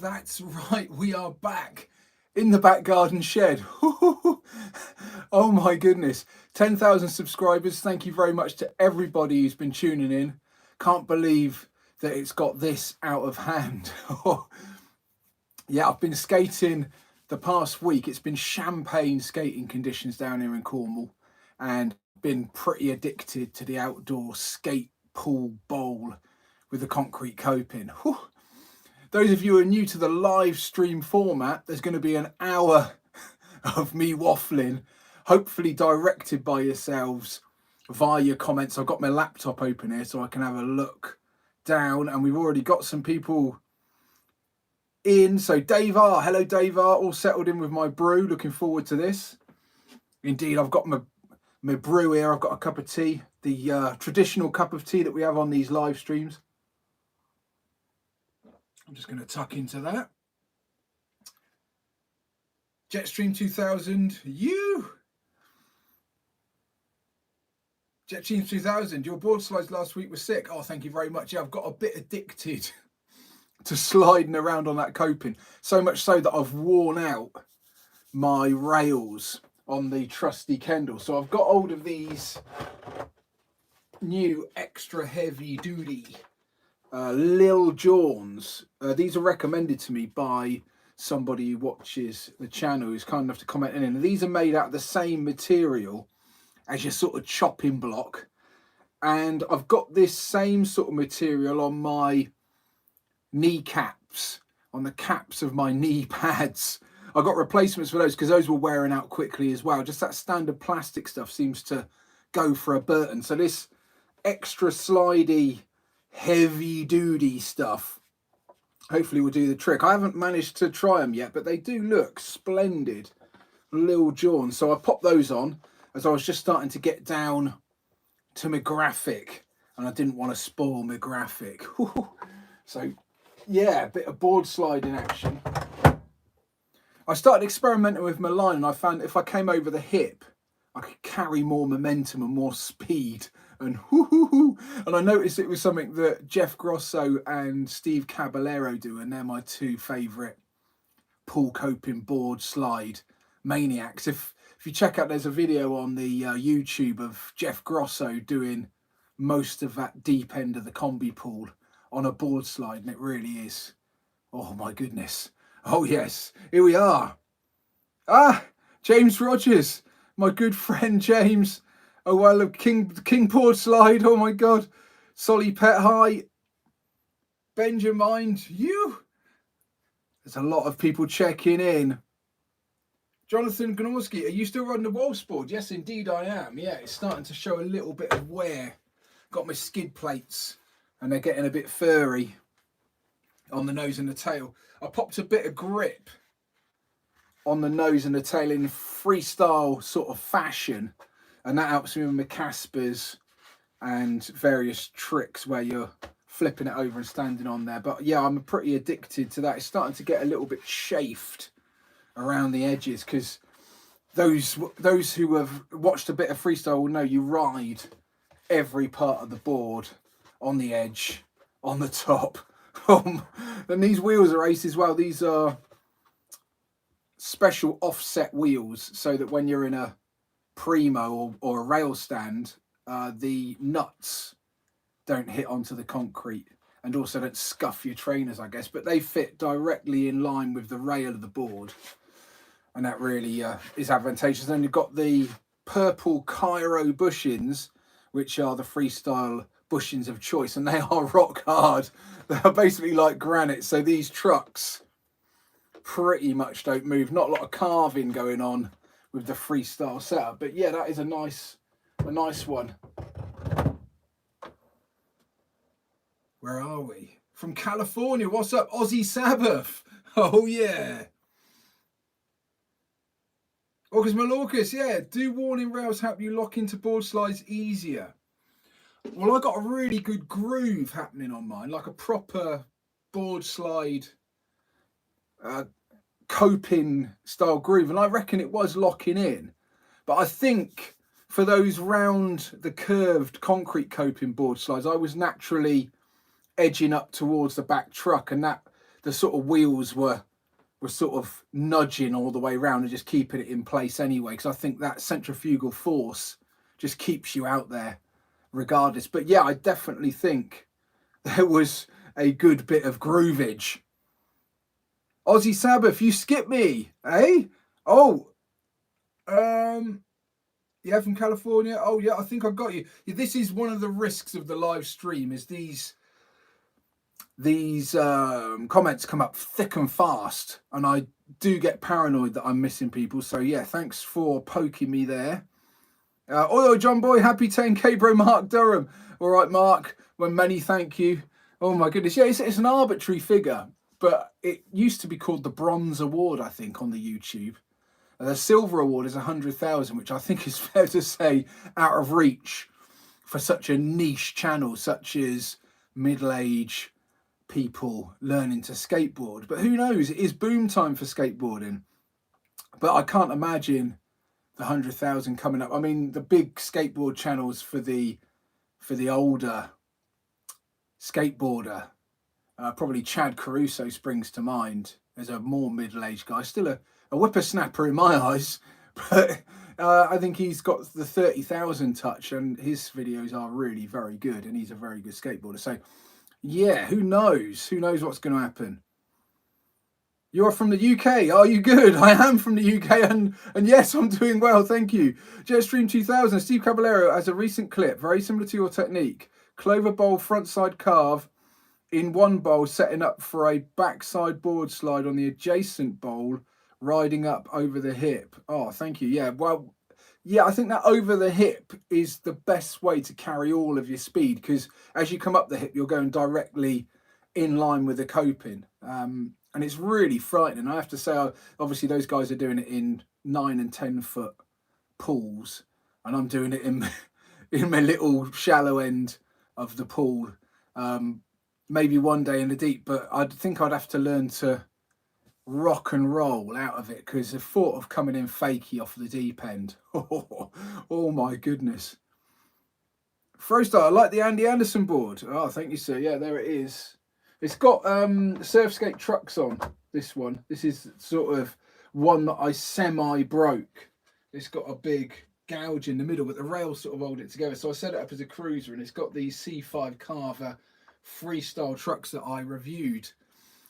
That's right, we are back in the back garden shed. Oh my goodness, 10,000 subscribers. Thank you very much to everybody who's been tuning in. Can't believe that it's got this out of hand. Yeah, I've been skating the past week. It's been champagne skating conditions down here in Cornwall, and been pretty addicted to the outdoor skate pool bowl with the concrete coping. Those of you who are new to the live stream format, there's going to be an hour of me waffling, hopefully directed by yourselves via your comments. I've got my laptop open here so I can have a look down, and we've already got some people in. So Dave R, hello Dave R, all settled in with my brew. Looking forward to this. Indeed, I've got my brew here. I've got a cup of tea, the traditional cup of tea that we have on these live streams. I'm just going to tuck into that. Jetstream 2000, Jetstream 2000, your board slides last week were sick. Oh, thank you very much. Yeah, I've got a bit addicted to sliding around on that coping. So much so that I've worn out my rails on the trusty Kendall. So I've got hold of these new extra heavy duty Lil Johns. These are recommended to me by somebody who watches the channel, who's kind enough to comment in. And these are made out of the same material as your sort of chopping block. And I've got this same sort of material on my kneecaps, on the caps of my knee pads. I got replacements for those because those were wearing out quickly as well. Just that standard plastic stuff seems to go for a Burton. So this extra slidey, heavy duty stuff hopefully will do the trick. I haven't managed to try them yet, but they do look splendid. Lil Jon. So I popped those on as I was just starting to get down to my graphic, and I didn't want to spoil my graphic. So yeah, a bit of board sliding action. I started experimenting with my line, and I found if I came over the hip, I could carry more momentum and more speed. And and I noticed it was something that Jeff Grosso and Steve Caballero do, and they're my two favourite pool coping board slide maniacs. If you check out, there's a video on the YouTube of Jeff Grosso doing most of that deep end of the combi pool on a board slide, and it really is, oh my goodness. Oh yes, here we are. James Rogers, my good friend James. Oh well, King board slide. Oh my god. Solly Pet High. Benjamin, you. There's a lot of people checking in. Jonathan Gnorski, are you still running the Wolf's board? Yes, indeed I am. Yeah, it's starting to show a little bit of wear. Got my skid plates, and they're getting a bit furry on the nose and the tail. I popped a bit of grip on the nose and the tail in freestyle sort of fashion, and that helps me with my Caspers and various tricks where you're flipping it over and standing on there. But yeah, I'm pretty addicted to that. It's starting to get a little bit chafed around the edges, because those who have watched a bit of freestyle will know you ride every part of the board on the edge, on the top. And these wheels are ace as well. These are special offset wheels, so that when you're in a primo or a rail stand, the nuts don't hit onto the concrete, and also don't scuff your trainers, I guess. But they fit directly in line with the rail of the board, and that really is advantageous. Then you've got the purple Cairo bushings, which are the freestyle bushings of choice, and they are rock hard. They are basically like granite. So these trucks pretty much don't move. Not a lot of carving going on with the freestyle setup, but yeah, that is a nice one. Where are we? From California. What's up, Aussie Sabbath? Oh yeah. August Malorcas, yeah. Do warning rails help you lock into board slides easier? Well, I got a really good groove happening on mine, like a proper board slide coping style groove, and I reckon it was locking in. But I think for those round the curved concrete coping board slides, I was naturally edging up towards the back truck, and that the sort of wheels were sort of nudging all the way around and just keeping it in place anyway, because I think that centrifugal force just keeps you out there regardless. But yeah, I definitely think there was a good bit of groovage. Aussie Sabbath, you skipped me, eh? Oh, yeah, from California. Oh yeah, I think I got you. This is one of the risks of the live stream, is these comments come up thick and fast, and I do get paranoid that I'm missing people. So yeah, thanks for poking me there. Oh, John Boy, happy 10k, bro. Mark Durham. All right, Mark. Well, many thank you. Oh my goodness. Yeah, it's an arbitrary figure, but it used to be called the Bronze Award, I think, on the YouTube. The Silver Award is 100,000, which I think is fair to say out of reach for such a niche channel, such as middle-age people learning to skateboard. But who knows? It is boom time for skateboarding. But I can't imagine the 100,000 coming up. I mean, the big skateboard channels for the older skateboarder, probably Chad Caruso springs to mind as a more middle-aged guy, still a whippersnapper in my eyes, but I think he's got the 30,000 touch, and his videos are really very good, and he's a very good skateboarder. So yeah, who knows? Who knows what's going to happen? You're from the UK. Are you good? I am from the UK, and yes, I'm doing well, thank you. Jetstream 2000, Steve Caballero has a recent clip, very similar to your technique. Clover bowl frontside carve in one bowl, setting up for a backside board slide on the adjacent bowl, riding up over the hip. Oh, thank you. Yeah, well, yeah, I think that over the hip is the best way to carry all of your speed, because as you come up the hip, you're going directly in line with the coping. And it's really frightening. I have to say, obviously those guys are doing it in 9 and 10 foot pools, and I'm doing it in my little shallow end of the pool. Maybe one day in the deep, but I think I'd have to learn to rock and roll out of it, because the thought of coming in fakey off the deep end, oh my goodness. Freestyle, I like the Andy Anderson board. Oh, thank you, sir. Yeah, there it is. It's got Surfskate trucks on, this one. This is sort of one that I semi broke. It's got a big gouge in the middle, but the rails sort of hold it together. So I set it up as a cruiser, and it's got these C5 Carver Freestyle trucks that I reviewed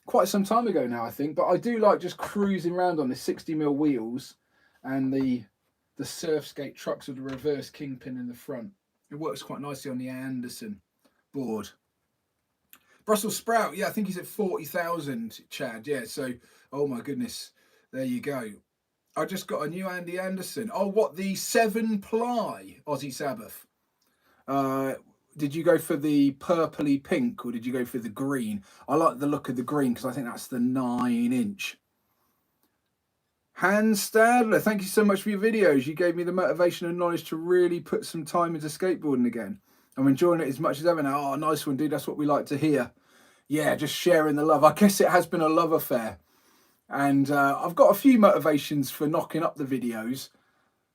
quite some time ago now, I think. But I do like just cruising around on the 60mm wheels and the Surfskate trucks with the reverse kingpin in the front. It works quite nicely on the Anderson board. Brussels Sprout, yeah, I think he's at 40,000, Chad. Yeah, so, oh my goodness, there you go. I just got a new Andy Anderson. Oh, what, the 7-ply Aussie Sabbath? Did you go for the purpley pink, or did you go for the green? I like the look of the green because I think that's the 9-inch. Hans Stadler, thank you so much for your videos. You gave me the motivation and knowledge to really put some time into skateboarding again. I'm enjoying it as much as ever now. Oh, nice one, dude. That's what we like to hear. Yeah, just sharing the love. I guess it has been a love affair. And I've got a few motivations for knocking up the videos.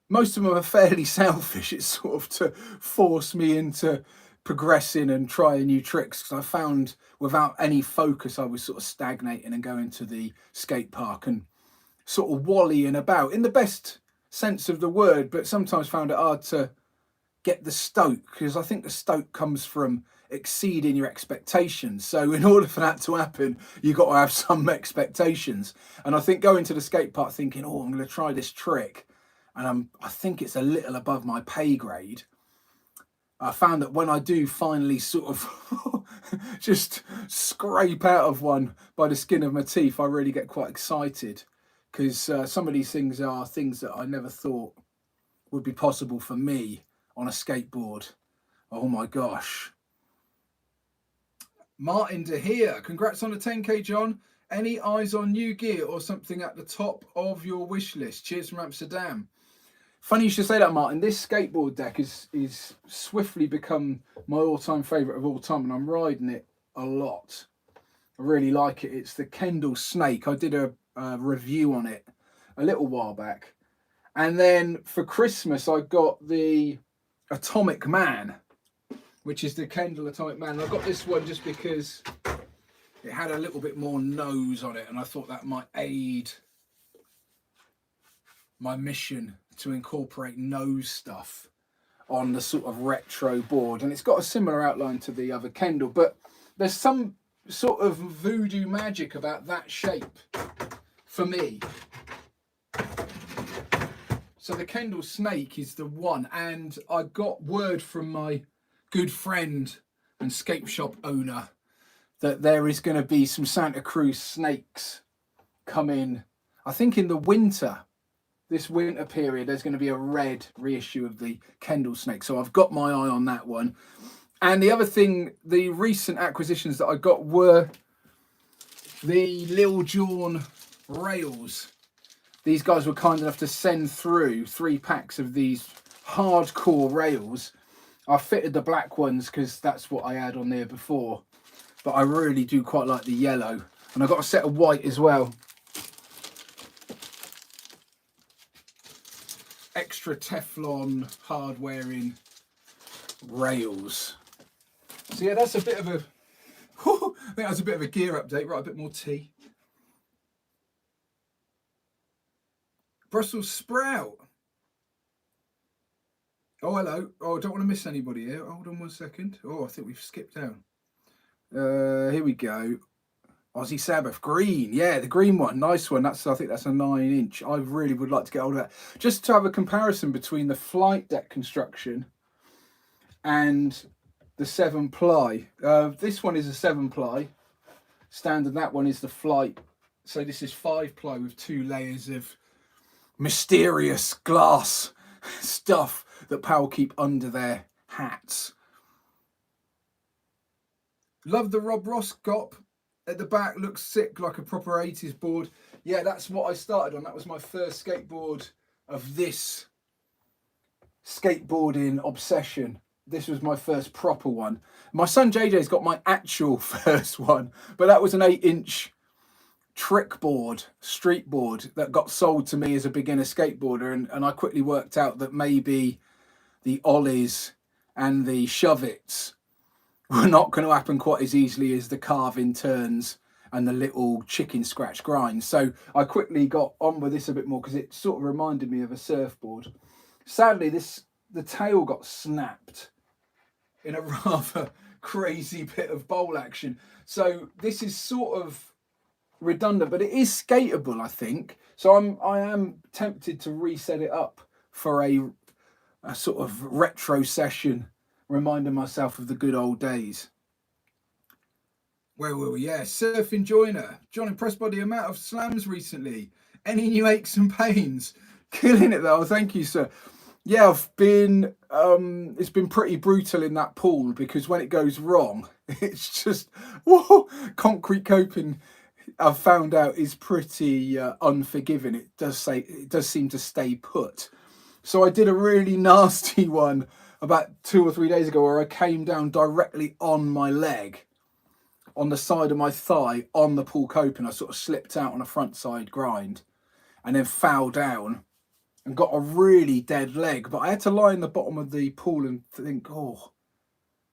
Most of them are fairly selfish. It's sort of to force me into progressing and trying new tricks, because I found without any focus I was sort of stagnating and going to the skate park and sort of wallying about in the best sense of the word, but sometimes found it hard to get the stoke, because I think the stoke comes from exceeding your expectations. So in order for that to happen, you've got to have some expectations. And I think going to the skate park thinking, oh, I'm going to try this trick, and I think it's a little above my pay grade, I found that when I do finally sort of just scrape out of one by the skin of my teeth, I really get quite excited, because some of these things are things that I never thought would be possible for me on a skateboard. Oh my gosh. Martin De here, congrats on the 10k, John. Any eyes on new gear or something at the top of your wish list? Cheers from Amsterdam. Funny you should say that, Martin. This skateboard deck is swiftly become my all-time favourite of all time, and I'm riding it a lot. I really like it. It's the Kendall Snake. I did a review on it a little while back. And then for Christmas, I got the Atomic Man, which is the Kendall Atomic Man. And I got this one just because it had a little bit more nose on it, and I thought that might aid my mission to incorporate nose stuff on the sort of retro board. And it's got a similar outline to the other Kendall, but there's some sort of voodoo magic about that shape for me. So the Kendall Snake is the one, and I got word from my good friend and skate shop owner that there is going to be some Santa Cruz snakes coming, I think in the winter. This winter period, there's going to be a red reissue of the Kendall Snake. So I've got my eye on that one. And the other thing, the recent acquisitions that I got were the Lil Jon rails. These guys were kind enough to send through 3 packs of these hardcore rails. I fitted the black ones because that's what I had on there before. But I really do quite like the yellow. And I got a set of white as well. Extra Teflon hard wearing rails. So yeah, that's a bit of a I think that's a bit of a gear update. Right, a bit more tea. Brussels sprout. Oh, hello. Oh, I don't want to miss anybody here. Hold on one second. Oh, I think we've skipped down. Here we go. Aussie Sabbath green, yeah, the green one, nice one. That's, I think that's a 9-inch. I really would like to get hold of that, just to have a comparison between the flight deck construction and the 7-ply. This one is a 7-ply standard. That one is the flight. So this is 5-ply with 2 layers of mysterious glass stuff that Powell keep under their hats. Love the Rob Ross Gop. At the back, looks sick, like a proper 80s board. Yeah, that's what I started on. That was my first skateboard of this skateboarding obsession. This was my first proper one. My son JJ's got my actual first one, but that was an 8-inch trick board, street board, that got sold to me as a beginner skateboarder. And I quickly worked out that maybe the ollies and the shove-its were not going to happen quite as easily as the carving turns and the little chicken scratch grinds. So I quickly got on with this a bit more because it sort of reminded me of a surfboard. Sadly, the tail got snapped in a rather crazy bit of bowl action. So this is sort of redundant, but it is skatable, I think. So I am tempted to reset it up for a sort of retro session, reminding myself of the good old days. Where were we? Yeah, surfing joiner. John, impressed by the amount of slams recently. Any new aches and pains? Killing it though. Thank you, sir. Yeah, I've been. It's been pretty brutal in that pool because when it goes wrong, it's just whoa. Concrete coping, I've found out, is pretty unforgiving. It does seem to stay put. So I did a really nasty one about 2 or 3 days ago where I came down directly on my leg, on the side of my thigh, on the pool coping. I sort of slipped out on a front side grind and then fell down and got a really dead leg. But I had to lie in the bottom of the pool and think, oh,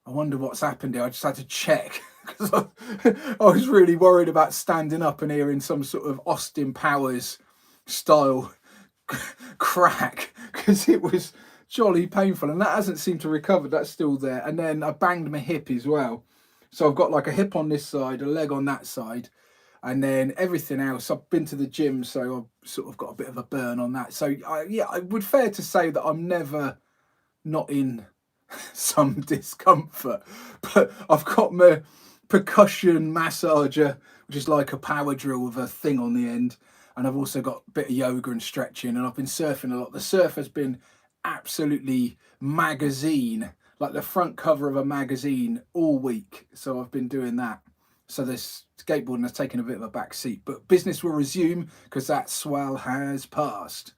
I wonder what's happened here. I just had to check because I was really worried about standing up and hearing some sort of Austin Powers style crack because it was jolly painful, and that hasn't seemed to recover. That's still there. And then I banged my hip as well, so I've got like a hip on this side, a leg on that side, and then everything else. I've been to the gym, so I've sort of got a bit of a burn on that. So yeah, I would fair to say that I'm never not in some discomfort, but I've got my percussion massager, which is like a power drill with a thing on the end, and I've also got a bit of yoga and stretching, and I've been surfing a lot. The surf has been absolutely magazine, like the front cover of a magazine all week, so I've been doing that. So this skateboarding has taken a bit of a back seat, but business will resume because that swell has passed.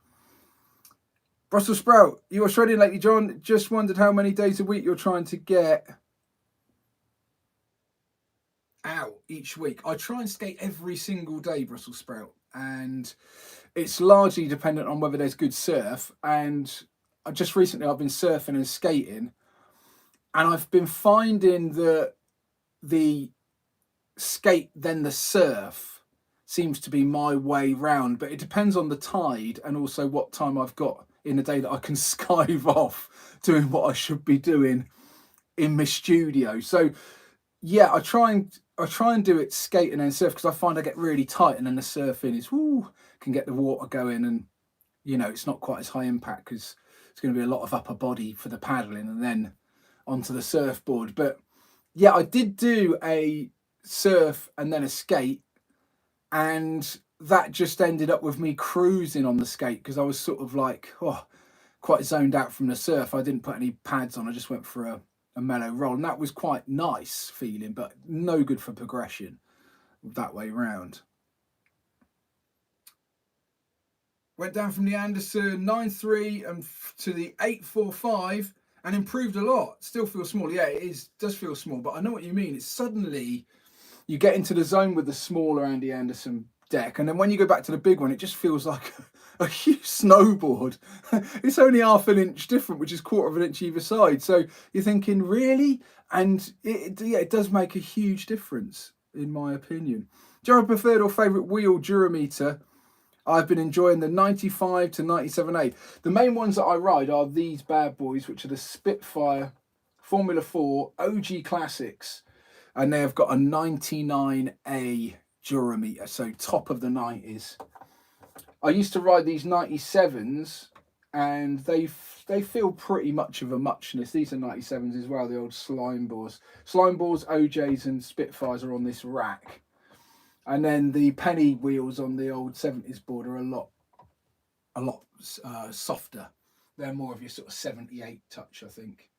Brussels sprout, you Australian lately, John? Just wondered how many days a week you're trying to get out each week. I try and skate every single day, Brussels sprout, and it's largely dependent on whether there's good surf. And just recently I've been surfing and skating, and I've been finding that the skate, then the surf seems to be my way round. But it depends on the tide and also what time I've got in the day that I can skive off doing what I should be doing in my studio. So yeah, I try and do it skate and then surf, because I find I get really tight, and then the surfing is can get the water going, and it's not quite as high impact because it's going to be a lot of upper body for the paddling and then onto the surfboard. But yeah, I did do a surf and then a skate, and that just ended up with me cruising on the skate because I was sort of like quite zoned out from the surf. I didn't put any pads on, I just went for a mellow roll, and that was quite nice feeling, but no good for progression that way round. Went down from the Anderson 9.3 and to the 8.45 and improved a lot. Still feels small. Yeah, does feel small, but I know what you mean. It's suddenly you get into the zone with the smaller Andy Anderson deck, and then when you go back to the big one, it just feels like a huge snowboard. It's only half an inch different, which is quarter of an inch either side. So you're thinking, really? And it does make a huge difference, in my opinion. Do you have a preferred or favourite wheel durometer? I've been enjoying the 95 to 97A. The main ones that I ride are these bad boys, which are the Spitfire Formula 4 OG Classics. And they have got a 99A durometer, so top of the 90s. I used to ride these 97s, and they feel pretty much of a muchness. These are 97s as well, the old slime bores. Slime bores, OJs and Spitfires are on this rack. And then the penny wheels on the old 70s board are a lot softer. They're more of your sort of 78 touch, I think.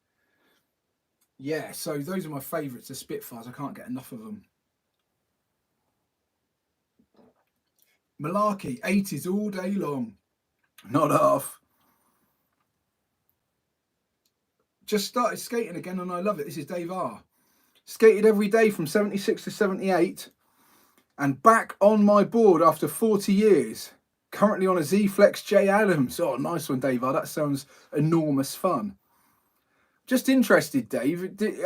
Yeah, so those are my favourites, the Spitfires. I can't get enough of them. Malarkey, 80s all day long. Not half. Just started skating again and I love it. This is Dave R. Skated every day from 76 to 78. And back on my board after 40 years. Currently on a Z-Flex J Adams. Oh, nice one, Dave. That sounds enormous fun. Just interested, Dave. Did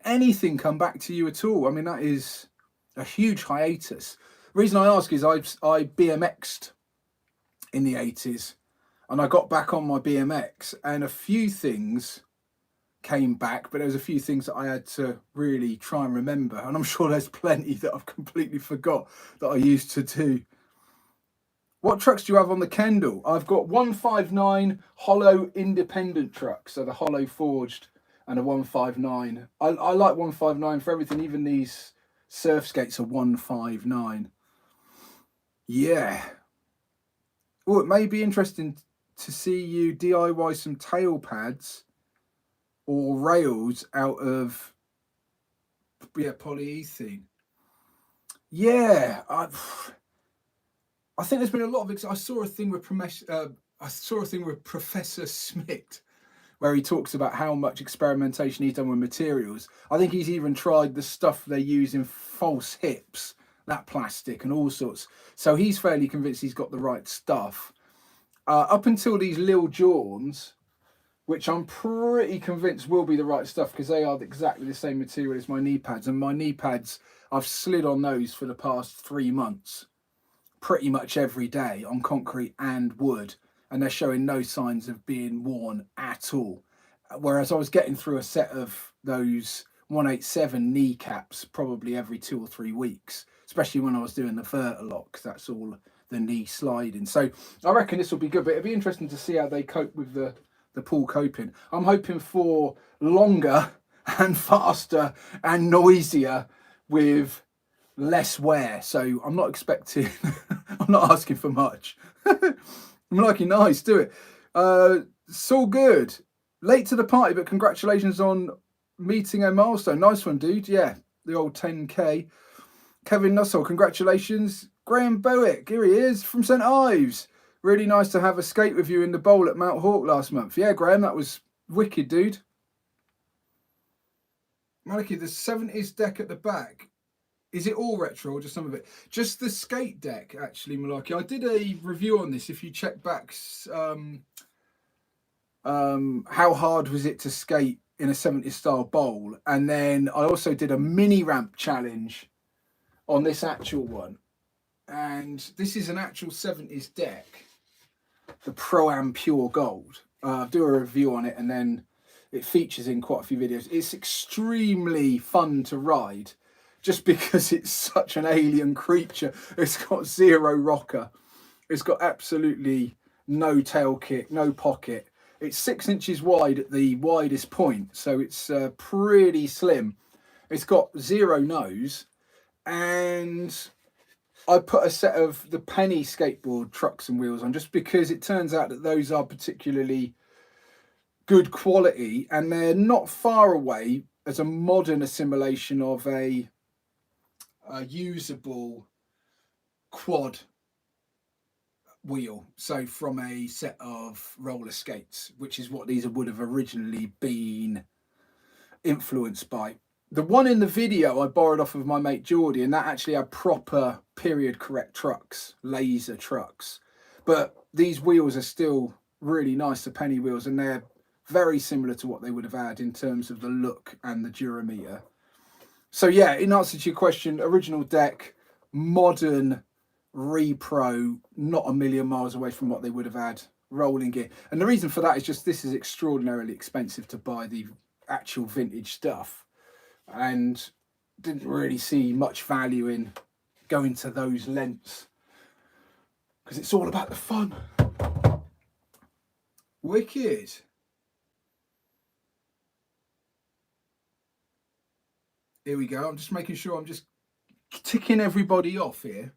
anything come back to you at all? I mean, that is a huge hiatus. The reason I ask is I BMX'd in the 80s. And I got back on my BMX. And a few things came back, but there was a few things that I had to really try and remember, and I'm sure there's plenty that I've completely forgot that I used to do. What trucks do you have on the Kendall? I've got 159 hollow independent trucks, so the hollow forged, and a 159. I like 159 for everything. Even these surf skates are 159. Yeah. Oh, it may be interesting to see you DIY some tail pads or rails out of polyethylene. Yeah, I think there's been a lot of. I saw a thing with Professor Smith, where he talks about how much experimentation he's done with materials. I think he's even tried the stuff they use in false hips, that plastic and all sorts. So he's fairly convinced he's got the right stuff. Up until these Lil Jawns, which I'm pretty convinced will be the right stuff because they are exactly the same material as my knee pads. And my knee pads, I've slid on those for the past 3 months, pretty much every day on concrete and wood. And they're showing no signs of being worn at all. Whereas I was getting through a set of those 187 kneecaps probably every 2 or 3 weeks, especially when I was doing the Vert a lot, because that's all the knee sliding. So I reckon this will be good, but it'll be interesting to see how they cope with the pool coping. I'm hoping for longer and faster and noisier with less wear. So I'm not expecting, I'm not asking for much. I'm liking, nice, do it. It's all good. Late to the party, but congratulations on meeting a milestone. Nice one, dude. Yeah, the old 10K. Kevin Nussel, congratulations. Graham Bowick, here he is from St Ives. Really nice to have a skate with you in the bowl at Mount Hawke last month. Yeah, Graham, that was wicked, dude. Maliki, the 70s deck at the back, is it all retro or just some of it? Just the skate deck, actually, Malaki. I did a review on this. If you check back, how hard was it to skate in a 70s style bowl. And then I also did a mini ramp challenge on this actual one. And this is an actual 70s deck, the Pro-Am Pure Gold. I'll do a review on it, and then it features in quite a few videos. It's extremely fun to ride just because it's such an alien creature. It's got zero rocker. It's got absolutely no tail kick, no pocket. It's 6 inches wide at the widest point, so it's pretty slim. It's got zero nose, and I put a set of the Penny skateboard trucks and wheels on just because it turns out that those are particularly good quality, and they're not far away as a modern assimilation of a usable quad wheel, so from a set of roller skates, which is what these would have originally been influenced by. The one in the video I borrowed off of my mate Geordie, and that actually had proper period correct trucks, laser trucks, but these wheels are still really nice, the Penny wheels, and they're very similar to what they would have had in terms of the look and the durometer. So yeah, in answer to your question, original deck, modern repro, not a million miles away from what they would have had rolling gear. And the reason for that is just this is extraordinarily expensive to buy the actual vintage stuff, and didn't really see much value in going to those lengths because it's all about the fun. Wicked. Here we go. I'm just making sure I'm just ticking everybody off here.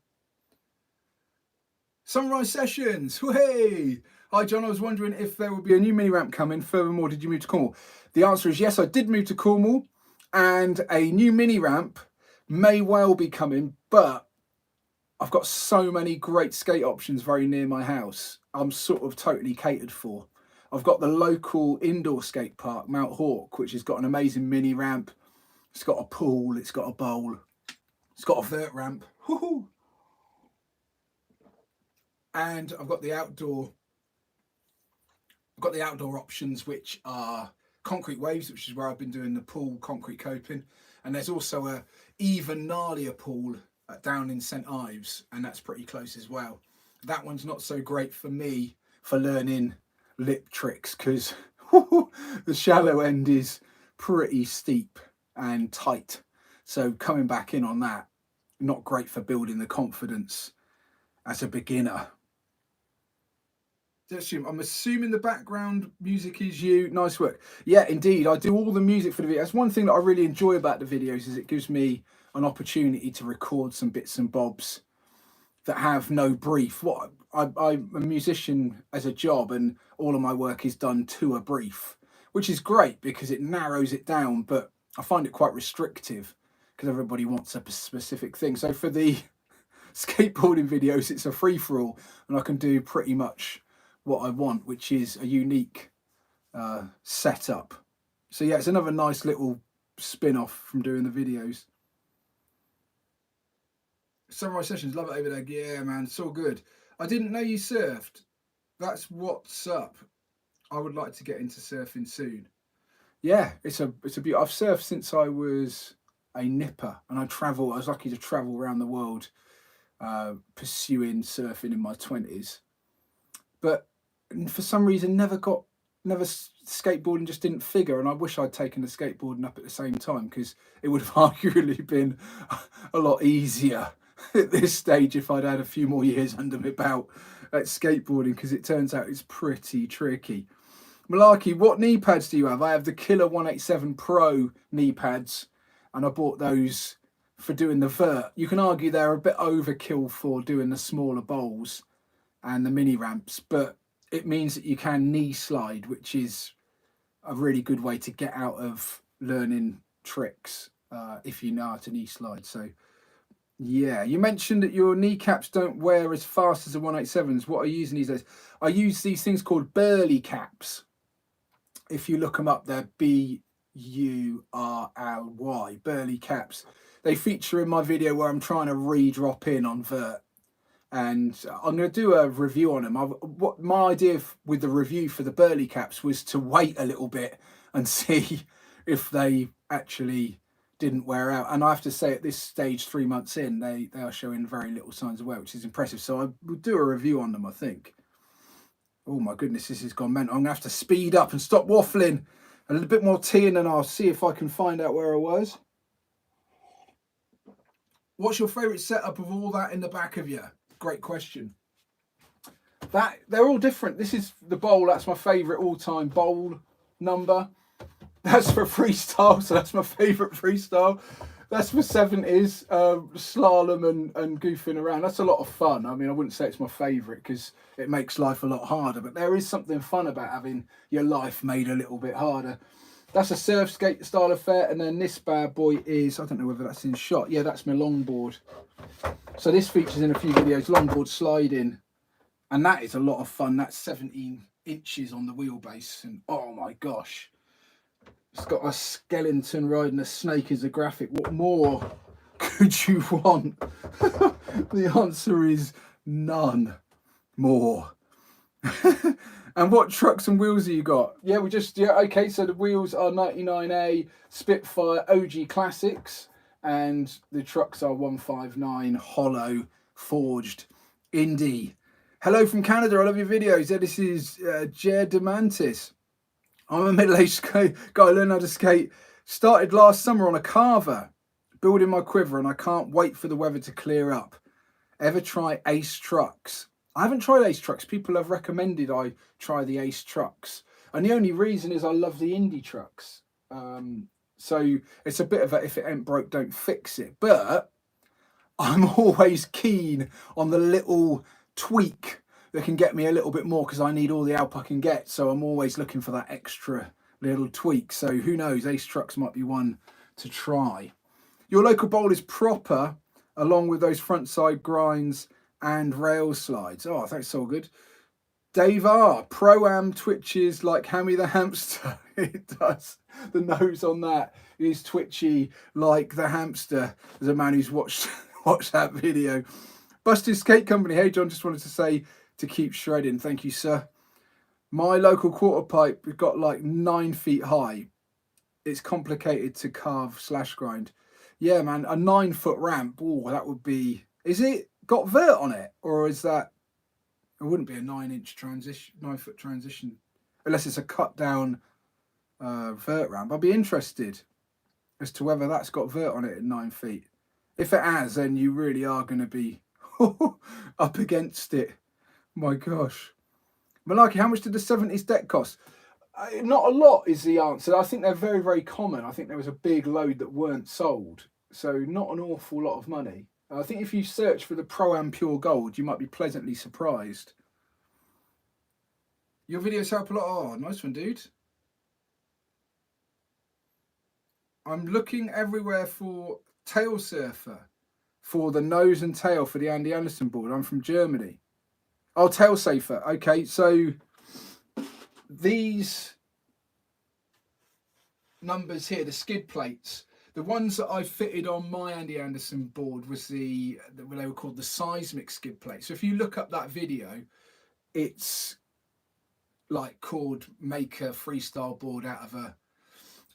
Sunrise Sessions. Hey! Hi, John. I was wondering if there would be a new mini ramp coming. Furthermore, did you move to Cornwall? The answer is yes, I did move to Cornwall, and a new mini ramp may well be coming, but I've got so many great skate options very near my house. I'm sort of totally catered for. I've got the local indoor skate park, Mount Hawk, which has got an amazing mini ramp. It's got a pool, it's got a bowl, it's got a vert ramp. Woohoo! And I've got the outdoor options, which are concrete waves, which is where I've been doing the pool concrete coping. And there's also a even gnarlier pool down in St Ives, and that's pretty close as well. That one's not so great for me for learning lip tricks because the shallow end is pretty steep and tight, so coming back in on that, not great for building the confidence as a beginner. I'm assuming the background music is you. Nice work. Yeah, indeed, I do all the music for the video. That's one thing that I really enjoy about the videos, is it gives me an opportunity to record some bits and bobs that have no brief. I'm a musician as a job, and all of my work is done to a brief, which is great because it narrows it down, but I find it quite restrictive because everybody wants a specific thing. So for the skateboarding videos, it's a free-for-all, and I can do pretty much what I want, which is a unique setup. So yeah, it's another nice little spin-off from doing the videos. Sunrise Sessions, love it over there. Yeah, man, it's all good. I didn't know you surfed. That's what's up. I would like to get into surfing soon. Yeah, it's a beauty. I've surfed since I was a nipper, and I was lucky to travel around the world pursuing surfing in my 20s. But for some reason, never skateboarding just didn't figure, and I wish I'd taken the skateboarding up at the same time, because it would have arguably been a lot easier at this stage if I'd had a few more years under my belt at skateboarding, because it turns out it's pretty tricky. Malarkey, what knee pads do you have? I have the Killer 187 Pro knee pads, and I bought those for doing the vert. You can argue they're a bit overkill for doing the smaller bowls and the mini ramps, but it means that you can knee slide, which is a really good way to get out of learning tricks if you know how to knee slide. So yeah, you mentioned that your kneecaps don't wear as fast as the 187s. What are you using these days? I use these things called burly caps. If you look them up, they're B-U-R-L-Y, burly caps. They feature in my video where I'm trying to re-drop in on vert, and I'm going to do a review on them. What my idea with the review for the burly caps was to wait a little bit and see if they actually didn't wear out. And I have to say, at this stage, 3 months in, they are showing very little signs of wear, which is impressive. So I will do a review on them, I think. Oh my goodness, this has gone mental. I'm gonna have to speed up and stop waffling. A little bit more tea, and then I'll see if I can find out where I was. What's your favourite setup of all that in the back of you? Great question. That they're all different. This is the bowl. That's my favourite all-time bowl number. That's for freestyle, so that's my favourite freestyle. That's for 70s, slalom and goofing around. That's a lot of fun. I mean, I wouldn't say it's my favourite because it makes life a lot harder, but there is something fun about having your life made a little bit harder. That's a surf skate style affair, and then this bad boy is, I don't know whether that's in shot. Yeah, that's my longboard. So this features in a few videos, longboard sliding, and that is a lot of fun. That's 17 inches on the wheelbase, and oh my gosh. It's got a skeleton riding a snake as a graphic. What more could you want? The answer is none more. And what trucks and wheels have you got? Yeah, okay, so the wheels are 99A Spitfire OG Classics, and the trucks are 159 Hollow Forged Indy. Hello from Canada, I love your videos. Yeah, this is Jer Demantis. I'm a middle-aged guy learning how to skate. Started last summer on a carver, building my quiver, and I can't wait for the weather to clear up. Ever try Ace trucks? I haven't tried Ace trucks. People have recommended I try the Ace trucks. And the only reason is I love the Indy trucks. So it's a bit of a, if it ain't broke, don't fix it. But I'm always keen on the little tweak that can get me a little bit more, because I need all the help I can get. So I'm always looking for that extra little tweak. So who knows, Ace trucks might be one to try. Your local bowl is proper, along with those front side grinds and rail slides. Oh, that's all good. Dave R, Pro-Am twitches like Hammy the hamster. It does. The nose on that is twitchy like the hamster. There's a man who's watched that video. Busted Skate Company. Hey John, just wanted to say to keep shredding. Thank you, sir. My local quarter pipe got like 9 feet high. It's complicated to carve / grind. Yeah, man, a 9-foot ramp. Oh, that would be. Is it got vert on it, or is that? It wouldn't be a 9-inch transition, 9-foot transition, unless it's a cut down vert ramp. I'd be interested as to whether that's got vert on it at 9 feet. If it has, then you really are going to be up against it. My gosh. Malaki, how much did the 70s deck cost? Not a lot is the answer. I think they're very, very common. I think there was a big load that weren't sold. So not an awful lot of money. I think if you search for the Pro-Am Pure Gold, you might be pleasantly surprised. Your videos help a lot. Oh, nice one, dude. I'm looking everywhere for Tail Surfer, for the nose and tail for the Andy Anderson board. I'm from Germany. Oh, Tail Safer. Okay, so these numbers here, the skid plates, the ones that I fitted on my Andy Anderson board was they were called the seismic skid plate. So if you look up that video, it's like called make a freestyle board out of a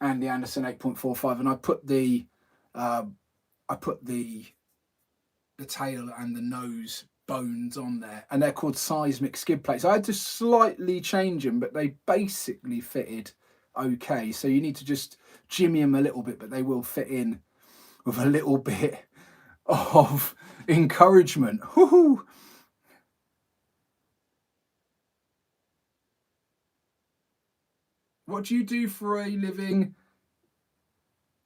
Andy Anderson 8.45, and I put the tail and the nose bones on there, and they're called seismic skid plates. I had to slightly change them, but they basically fitted okay. So you need to just jimmy them a little bit, but they will fit in with a little bit of encouragement. Woohoo! What do you do for a living?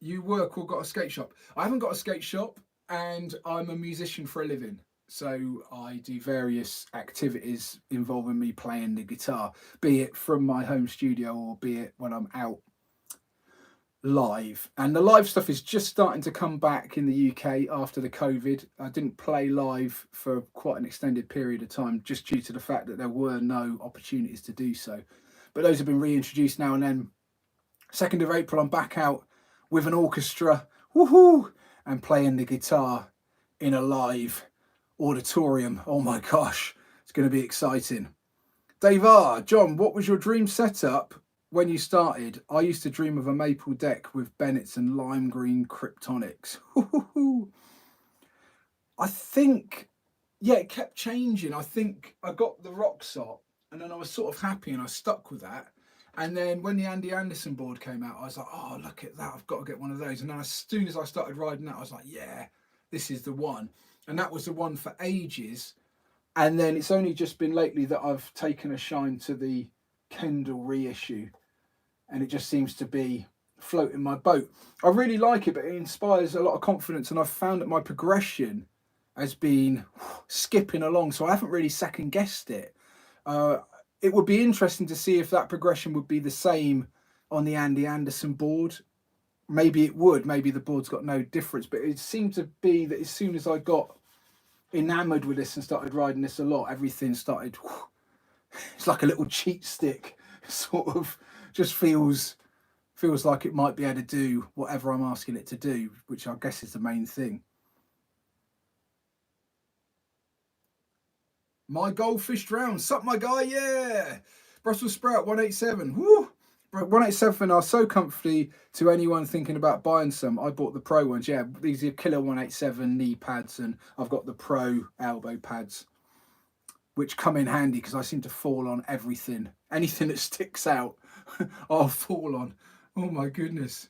You work or got a skate shop? I haven't got a skate shop, and I'm a musician for a living. So I do various activities involving me playing the guitar, be it from my home studio or be it when I'm out live. And the live stuff is just starting to come back in the UK after the COVID. I didn't play live for quite an extended period of time, just due to the fact that there were no opportunities to do so. But those have been reintroduced now and then. 2nd of April, I'm back out with an orchestra, woohoo, and playing the guitar in a live auditorium. Oh my gosh, it's going to be exciting. Dave R, John, what was your dream setup when you started, I used to dream of a maple deck with Bennett's and lime green Kryptonics. I think, yeah, it kept changing. I think I got the rock salt and then I was sort of happy and I stuck with that. And then when the Andy Anderson board came out, I was like, oh, look at that. I've got to get one of those. And then as soon as I started riding that, I was like, yeah, this is the one. And that was the one for ages. And then it's only just been lately that I've taken a shine to the Kendall reissue. And it just seems to be floating my boat. I really like it, but it inspires a lot of confidence. And I've found that my progression has been skipping along. So I haven't really second guessed it. It would be interesting to see if that progression would be the same on the Andy Anderson board. Maybe it would. Maybe the board's got no difference. But it seemed to be that as soon as I got enamoured with this and started riding this a lot, everything started... It's like a little cheat stick. Sort of just feels like it might be able to do whatever I'm asking it to do, which I guess is the main thing. My goldfish drowned. Sup, my guy? Yeah. Brussels sprout 187. Woo. 187 are so comfy to anyone thinking about buying some. I bought the pro ones. Yeah, these are killer 187 knee pads, and I've got the pro elbow pads, which come in handy because I seem to fall on everything. Anything that sticks out, I'll fall on. Oh my goodness.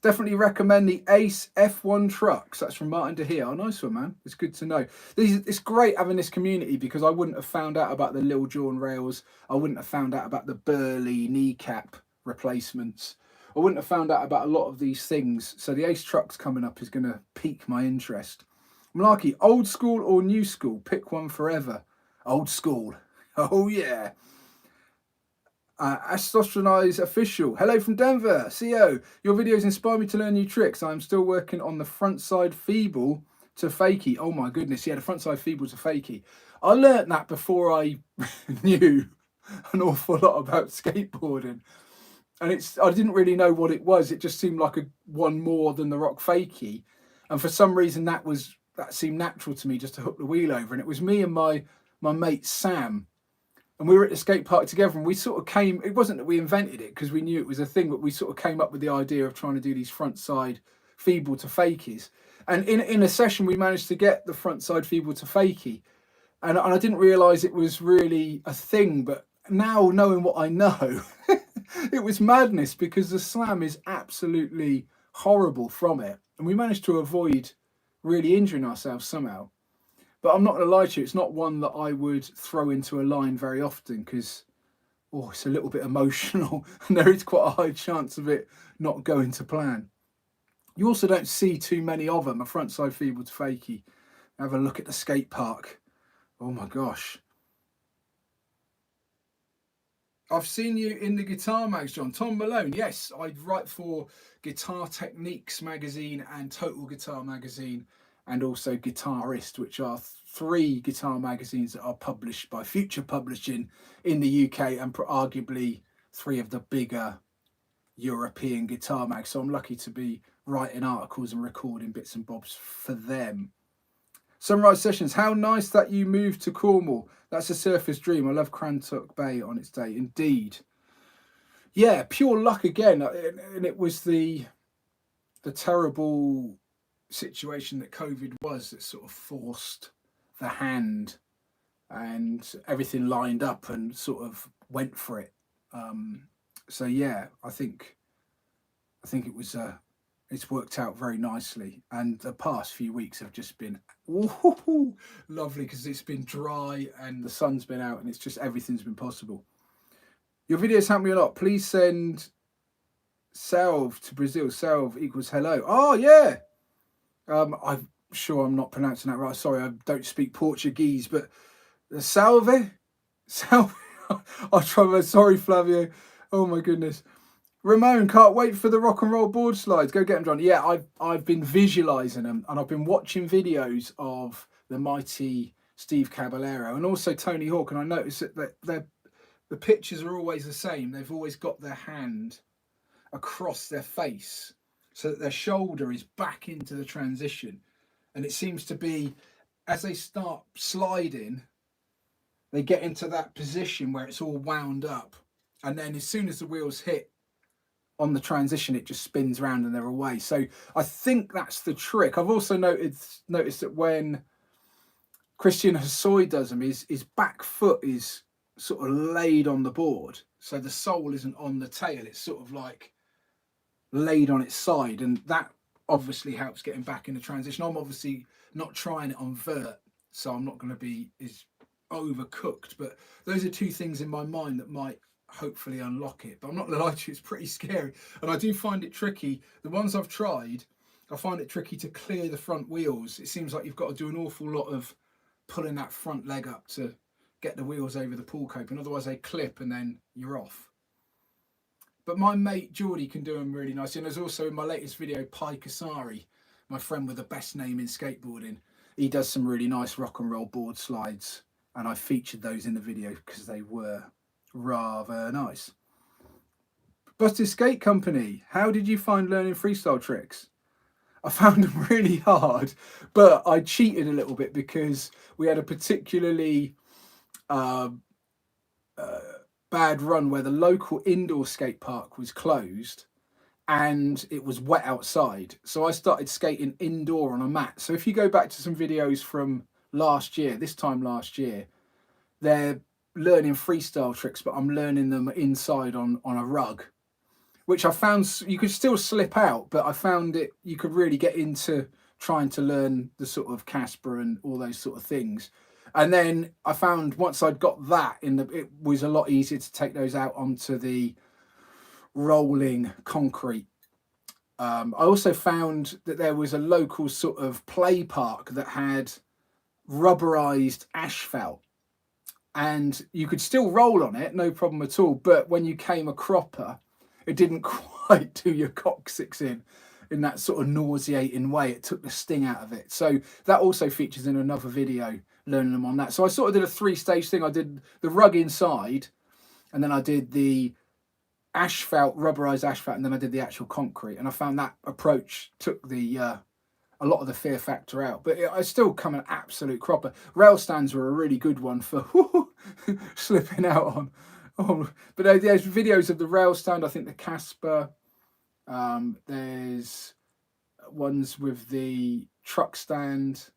Definitely recommend the Ace F1 trucks. That's from Martin De Gea. Oh, nice one, man. It's good to know. It's great having this community because I wouldn't have found out about the Lil Jon rails. I wouldn't have found out about the Burley kneecap replacements. I wouldn't have found out about a lot of these things. So the Ace trucks coming up is going to pique my interest. Malarkey, old school or new school? Pick one forever. Old school. Oh, yeah. Astronize official. Hello from Denver. CO. Your videos inspire me to learn new tricks. I'm still working on the front side feeble to fakie. Oh my goodness. Yeah, the front side feeble to fakie. I learnt that before I knew an awful lot about skateboarding. And I didn't really know what it was. It just seemed like one more than the rock fakie. And for some reason that seemed natural to me, just to hook the wheel over. And it was me and my mate Sam. And we were at the skate park together, and we sort of came, it wasn't that we invented it because we knew it was a thing, but we sort of came up with the idea of trying to do these front side feeble to fakies. And in a session, we managed to get the front side feeble to fakie. And I didn't realise it was really a thing, but now knowing what I know, it was madness because the slam is absolutely horrible from it. And we managed to avoid really injuring ourselves somehow. But I'm not going to lie to you, it's not one that I would throw into a line very often because, it's a little bit emotional and there is quite a high chance of it not going to plan. You also don't see too many of them, a front side feeble to fakie. Have a look at the skate park. Oh my gosh. I've seen you in the guitar mags, John. Tom Malone, yes, I write for Guitar Techniques magazine and Total Guitar magazine, and also Guitarist, which are 3 guitar magazines that are published by Future Publishing in the UK and arguably 3 of the bigger European guitar mags. So I'm lucky to be writing articles and recording bits and bobs for them. Sunrise Sessions, how nice that you moved to Cornwall. That's a surfer's dream. I love Crantock Bay on its day. Indeed. Yeah, pure luck again. And it was the terrible situation that COVID was that sort of forced the hand, and everything lined up and sort of went for it. So yeah, I think it was it's worked out very nicely, and the past few weeks have just been lovely because it's been dry and the sun's been out and it's just everything's been possible. Your videos help me a lot. Please send salve to Brazil. Salve equals hello. Oh yeah. I'm sure I'm not pronouncing that right. Sorry, I don't speak Portuguese, but salve. I'll try my, sorry, Flavio. Oh my goodness. Ramon, can't wait for the rock and roll board slides. Go get them, John. Yeah, I've been visualizing them, and I've been watching videos of the mighty Steve Caballero and also Tony Hawk, and I noticed that the pictures are always the same. They've always got their hand across their face so that their shoulder is back into the transition. And it seems to be, as they start sliding, they get into that position where it's all wound up and then as soon as the wheels hit on the transition, it just spins around and they're away. So I think that's the trick. I've also noticed that when Christian Hosoi does them, his back foot is sort of laid on the board, so the sole isn't on the tail. It's sort of like laid on its side, and that obviously helps getting back in the transition. I'm obviously not trying it on vert, so I'm not going to be as overcooked, but those are two things in my mind that might hopefully unlock it. But I'm not going to lie to you, it's pretty scary, and I do find it tricky. The ones I've tried, I find it tricky to clear the front wheels. It seems like you've got to do an awful lot of pulling that front leg up to get the wheels over the pool cope, and otherwise they clip and then you're off. But my mate Geordie can do them really nice. And there's also in my latest video, Pai Kasari, my friend with the best name in skateboarding. He does some really nice rock and roll board slides, and I featured those in the video because they were rather nice. Buster Skate Company, how did you find learning freestyle tricks? I found them really hard, but I cheated a little bit because we had a particularly bad run where the local indoor skate park was closed and it was wet outside. So I started skating indoor on a mat. So if you go back to some videos from last year, this time last year, they're learning freestyle tricks, but I'm learning them inside on a rug, which I found you could still slip out, but I found it you could really get into trying to learn the sort of Casper and all those sort of things. And then I found once I'd got that it was a lot easier to take those out onto the rolling concrete. I also found that there was a local sort of play park that had rubberized asphalt, and you could still roll on it, no problem at all. But when you came a cropper, it didn't quite do your coccyx in that sort of nauseating way. It took the sting out of it. So that also features in another video, learning them on that. So I sort of did a 3-stage thing. I did the rug inside, and then I did the asphalt, rubberized asphalt, and then I did the actual concrete. And I found that approach took the a lot of the fear factor out, but I still come an absolute cropper. Rail stands were a really good one for slipping out on. But there's videos of the rail stand. I think the Casper. There's ones with the truck stand,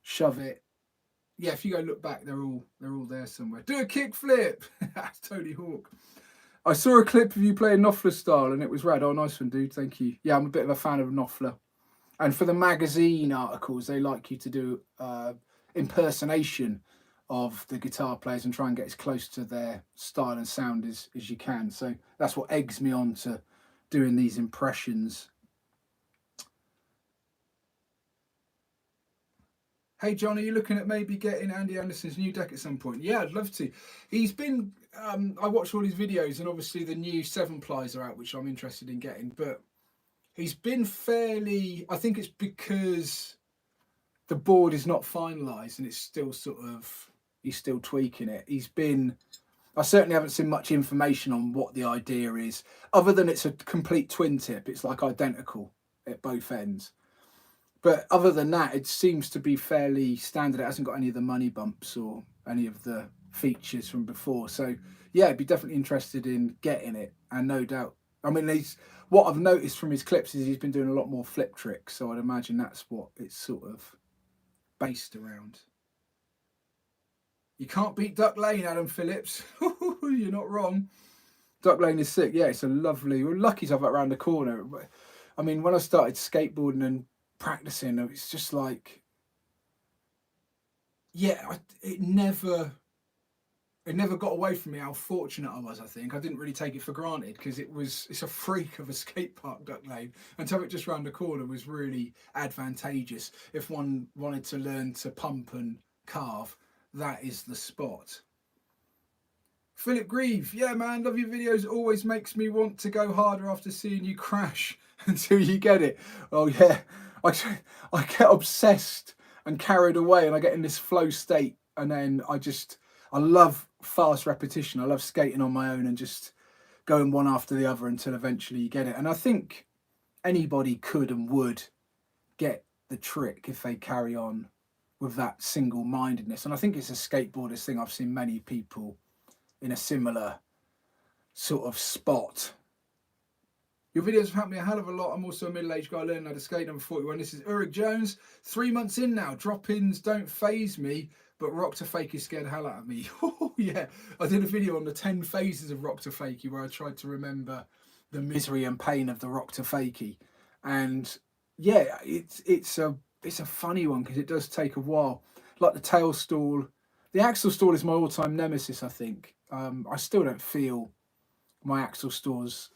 shove it. Yeah, if you go look back, they're all there somewhere. Do a kick flip. That's Tony Hawk. I saw a clip of you playing Knopfler style, and it was rad. Oh, nice one, dude. Thank you. Yeah, I'm a bit of a fan of Knopfler. And for the magazine articles, they like you to do impersonation of the guitar players and try and get as close to their style and sound as you can. So that's what eggs me on to doing these impressions. Hey John, are you looking at maybe getting Andy Anderson's new deck at some point? Yeah, I'd love to. He's been, I watched all his videos, and obviously the new 7-plies are out, which I'm interested in getting, but he's been fairly, I think it's because the board is not finalised and it's still sort of, he's still tweaking it. I certainly haven't seen much information on what the idea is, other than it's a complete twin tip. It's like identical at both ends. But other than that, it seems to be fairly standard. It hasn't got any of the money bumps or any of the features from before. So yeah, I'd be definitely interested in getting it. And no doubt, I mean, what I've noticed from his clips is he's been doing a lot more flip tricks. So I'd imagine that's what it's sort of based around. You can't beat Duck Lane, Adam Phillips. You're not wrong. Duck Lane is sick. Yeah, it's a lovely, we're lucky to have that around the corner. I mean, when I started skateboarding and practicing, it's just like, yeah, it never got away from me how fortunate I was. I think I didn't really take it for granted because it's a freak of a skate park, Duck Lane, and to have it just round the corner was really advantageous if one wanted to learn to pump and carve. That is the spot. Philip Grieve, yeah man, love your videos. It always makes me want to go harder after seeing you crash until you get it. Oh yeah, I get obsessed and carried away, and I get in this flow state, and then I love fast repetition. I love skating on my own and just going one after the other until eventually you get it. And I think anybody could and would get the trick if they carry on with that single-mindedness. And I think it's a skateboarder's thing. I've seen many people in a similar sort of spot. Your videos have helped me a hell of a lot. I'm also a middle-aged guy learning how to skate, number 41. This is Ulrich Jones. 3 months in now. Drop-ins don't phase me, but rock to fakie scared the hell out of me. Oh, yeah. I did a video on the 10 phases of rock to fakie where I tried to remember the misery and pain of the rock to fakie. And yeah, it's a funny one because it does take a while. Like the tail stall. The axle stall is my all-time nemesis, I think. I still don't feel my axle stalls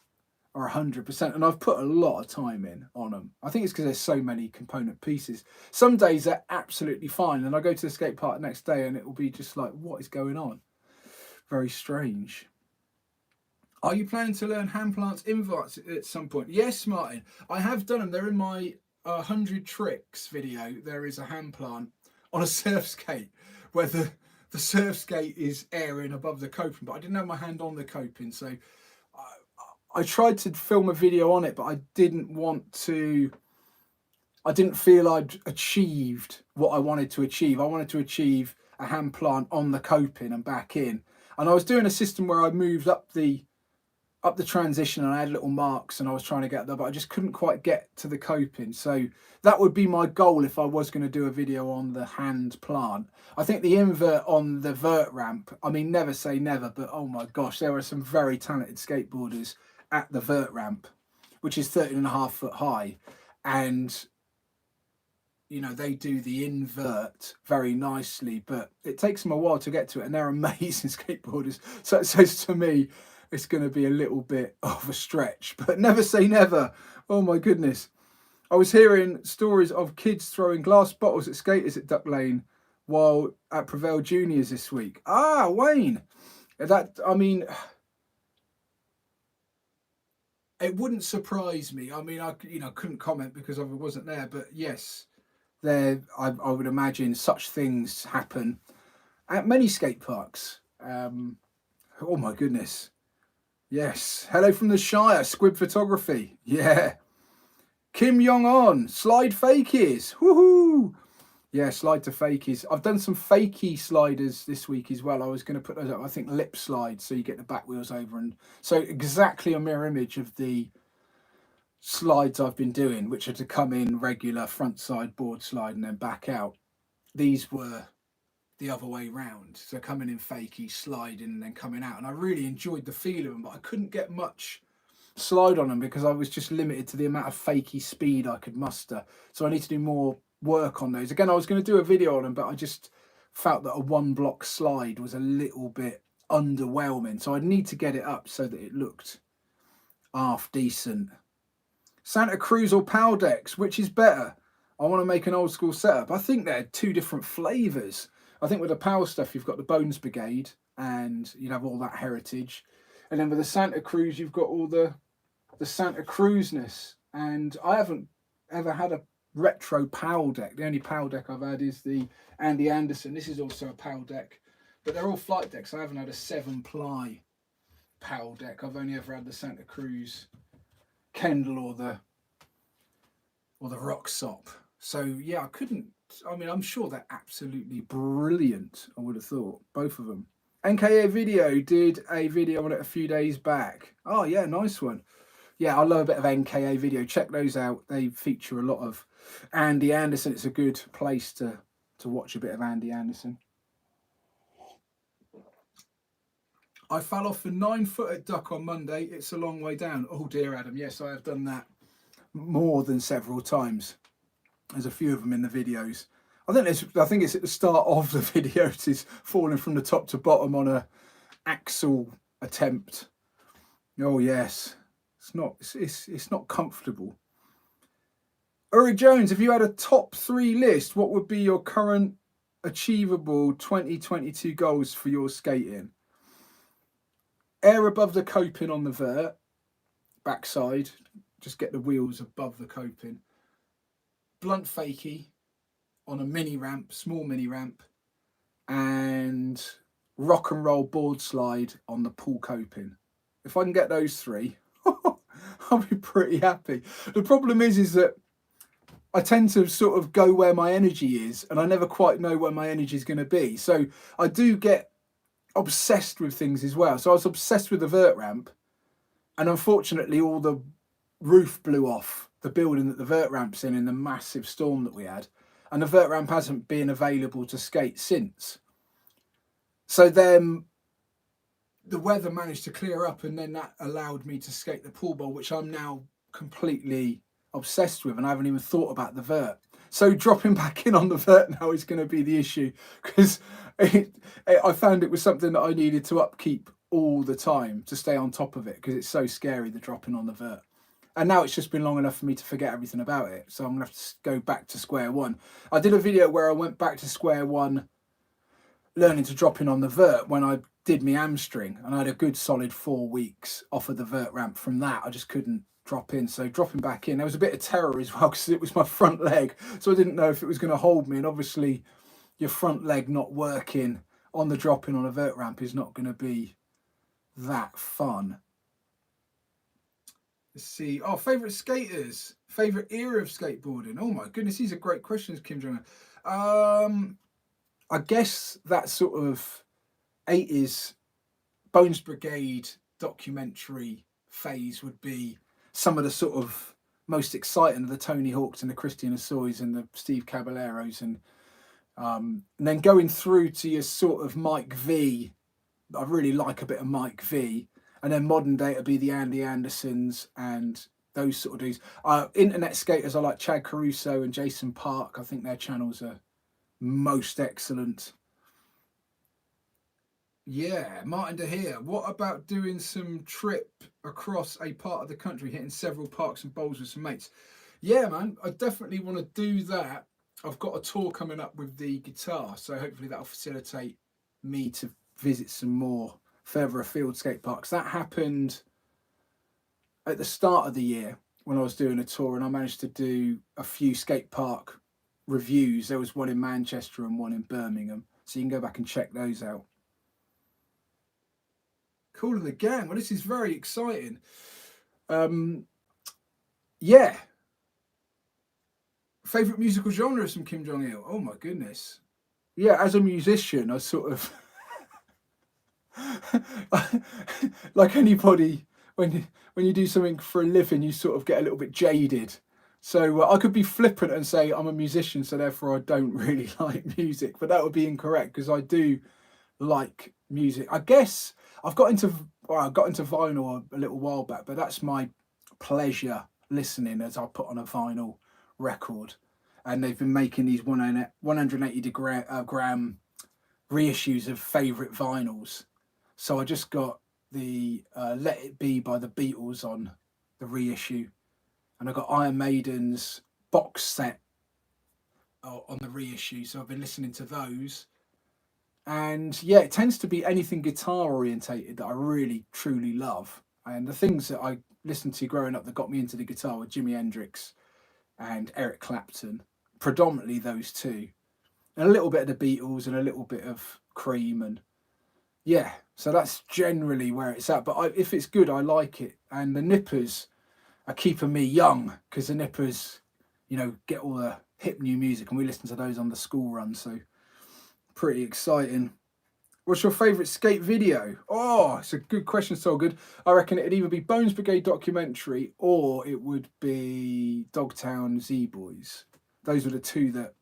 are 100%, and I've put a lot of time in on them. I think it's because there's so many component pieces. Some days they're absolutely fine, and I go to the skate park the next day and it will be just like, what is going on? Very strange. Are you planning to learn hand plants inverts at some point? Yes, Martin. I have done them. They're in my 100 tricks video. There is a hand plant on a surf skate where the surf skate is airing above the coping, but I didn't have my hand on the coping, so I tried to film a video on it, but I didn't feel I'd achieved what I wanted to achieve. I wanted to achieve a hand plant on the coping and back in. And I was doing a system where I moved up the transition and I had little marks and I was trying to get there, but I just couldn't quite get to the coping. So that would be my goal if I was going to do a video on the hand plant. I think the invert on the vert ramp, I mean, never say never, but oh my gosh, there are some very talented skateboarders at the vert ramp, which is 13.5 foot high, and you know, they do the invert very nicely, but it takes them a while to get to it, and they're amazing skateboarders. So it says to me it's going to be a little bit of a stretch, but never say never. Oh my goodness. I was hearing stories of kids throwing glass bottles at skaters at Duck Lane while at Prevail Juniors this week. Ah, Wayne, that, I mean, it wouldn't surprise me. I mean, I couldn't comment because I wasn't there, but yes, I would imagine such things happen at many skate parks. Oh my goodness. Yes. Hello from the Shire, Squib Photography. Yeah. Kim Jong-on, slide fakies. Woohoo. Yeah, slide to fakies. I've done some fakie sliders this week as well. I was going to put those up, I think lip slides, so you get the back wheels over. And so exactly a mirror image of the slides I've been doing, which are to come in regular front side board slide and then back out. These were the other way round. So coming in fakie, sliding and then coming out. And I really enjoyed the feel of them, but I couldn't get much slide on them because I was just limited to the amount of fakie speed I could muster. So I need to do more work on those. Again, I was going to do a video on them, but I just felt that a one block slide was a little bit underwhelming. So I'd need to get it up so that it looked half decent. Santa Cruz or Power Decks, which is better? I want to make an old school setup. I think they're two different flavours. I think with the Power stuff, you've got the Bones Brigade and you have all that heritage. And then with the Santa Cruz, you've got all the Santa Cruz-ness. And I haven't ever had a retro PAL deck. The only PAL deck I've had is the Andy Anderson. This is also a PAL deck, but they're all flight decks. I haven't had a 7-ply PAL deck. I've only ever had the Santa Cruz Kendall or the Rock Sop. So yeah, I mean, I'm sure they're absolutely brilliant. I would have thought, both of them. NKA Video did a video on it a few days back. Oh yeah, nice one. Yeah, I love a bit of NKA Video. Check those out. They feature a lot of Andy Anderson. It's a good place to watch a bit of Andy Anderson. I fell off a 9-foot duck on Monday. It's a long way down. Oh dear, Adam. Yes, I have done that more than several times. There's a few of them in the videos. I think it's at the start of the video. It is falling from the top to bottom on a axle attempt. Oh yes. It's not comfortable. Uri Jones, if you had a top 3 list, what would be your current achievable 2022 goals for your skating? Air above the coping on the vert, backside, just get the wheels above the coping. Blunt fakie on a mini ramp, small mini ramp, and rock and roll board slide on the pool coping. If I can get those 3, I'll be pretty happy. The problem is that I tend to sort of go where my energy is, and I never quite know where my energy is going to be. So I obsessed with things as well. So I was obsessed with the vert ramp, and unfortunately all the roof blew off the building that the vert ramp's in the massive storm that we had, and the vert ramp hasn't been available to skate since. So then the weather managed to clear up, and then that allowed me to skate the pool bowl, which I'm now completely obsessed with, and I haven't even thought about the vert. So dropping back in on the vert now is going to be the issue, because I found it was something that I needed to upkeep all the time to stay on top of it, because it's so scary, the dropping on the vert. And now it's just been long enough for me to forget everything about it. So I'm going to have to go back to square one. I did a video where I went back to square one, learning to drop in on the vert, when I did my hamstring, and I had a good solid 4 weeks off of the vert ramp from that. I just couldn't drop in. So dropping back in, there was a bit of terror as well, because it was my front leg. So I didn't know if it was going to hold me. And obviously your front leg not working on the drop in on a vert ramp is not going to be that fun. Let's see. Oh, favourite skaters. Favourite era of skateboarding. Oh my goodness, these are great questions, Kim Jong-un. I guess that sort of 80s Bones Brigade documentary phase would be some of the sort of most exciting, the Tony Hawks and the Christian Assoys and the Steve Caballeros, and then going through to your sort of Mike V. I really like a bit of Mike V. And then modern day to be the Andy Andersons and those sort of dudes. Internet skaters, I like Chad Caruso and Jason Park. I think their channels are most excellent. Yeah, Martin DeHere. What about doing some trip across a part of the country, hitting several parks and bowls with some mates? Yeah, man, I definitely want to do that. I've got a tour coming up with the guitar, so hopefully that'll facilitate me to visit some more further afield skate parks. That happened at the start of the year when I was doing a tour, and I managed to do a few skate park reviews. There was one in Manchester and one in Birmingham, so you can go back and check those out. Cool in the gang. Well, this is very exciting. Yeah. Favorite musical genres from Kim Jong-il? Oh my goodness. Yeah, as a musician, I sort of like anybody, when you do something for a living, you sort of get a little bit jaded. So I could be flippant and say I'm a musician, so therefore I don't really like music, but that would be incorrect, because I do like music. I guess I got into vinyl a little while back, but that's my pleasure listening as I put on a vinyl record. And they've been making these 180 gram reissues of favourite vinyls. So I just got the Let It Be by the Beatles on the reissue, and I got Iron Maiden's box set on the reissue. So I've been listening to those. And yeah, it tends to be anything guitar orientated that I really truly love. And the things that I listened to growing up that got me into the guitar were Jimi Hendrix and Eric Clapton, predominantly those two, and a little bit of the Beatles and a little bit of Cream. And yeah, so that's generally where it's at. But if it's good, I like it. And the Nippers are keeping me young, because the Nippers, get all the hip new music, and we listen to those on the school run. So pretty exciting. What's your favourite skate video? Oh, it's a good question, so good. I reckon it'd either be Bones Brigade documentary or it would be Dogtown Z-Boys. Those were the two that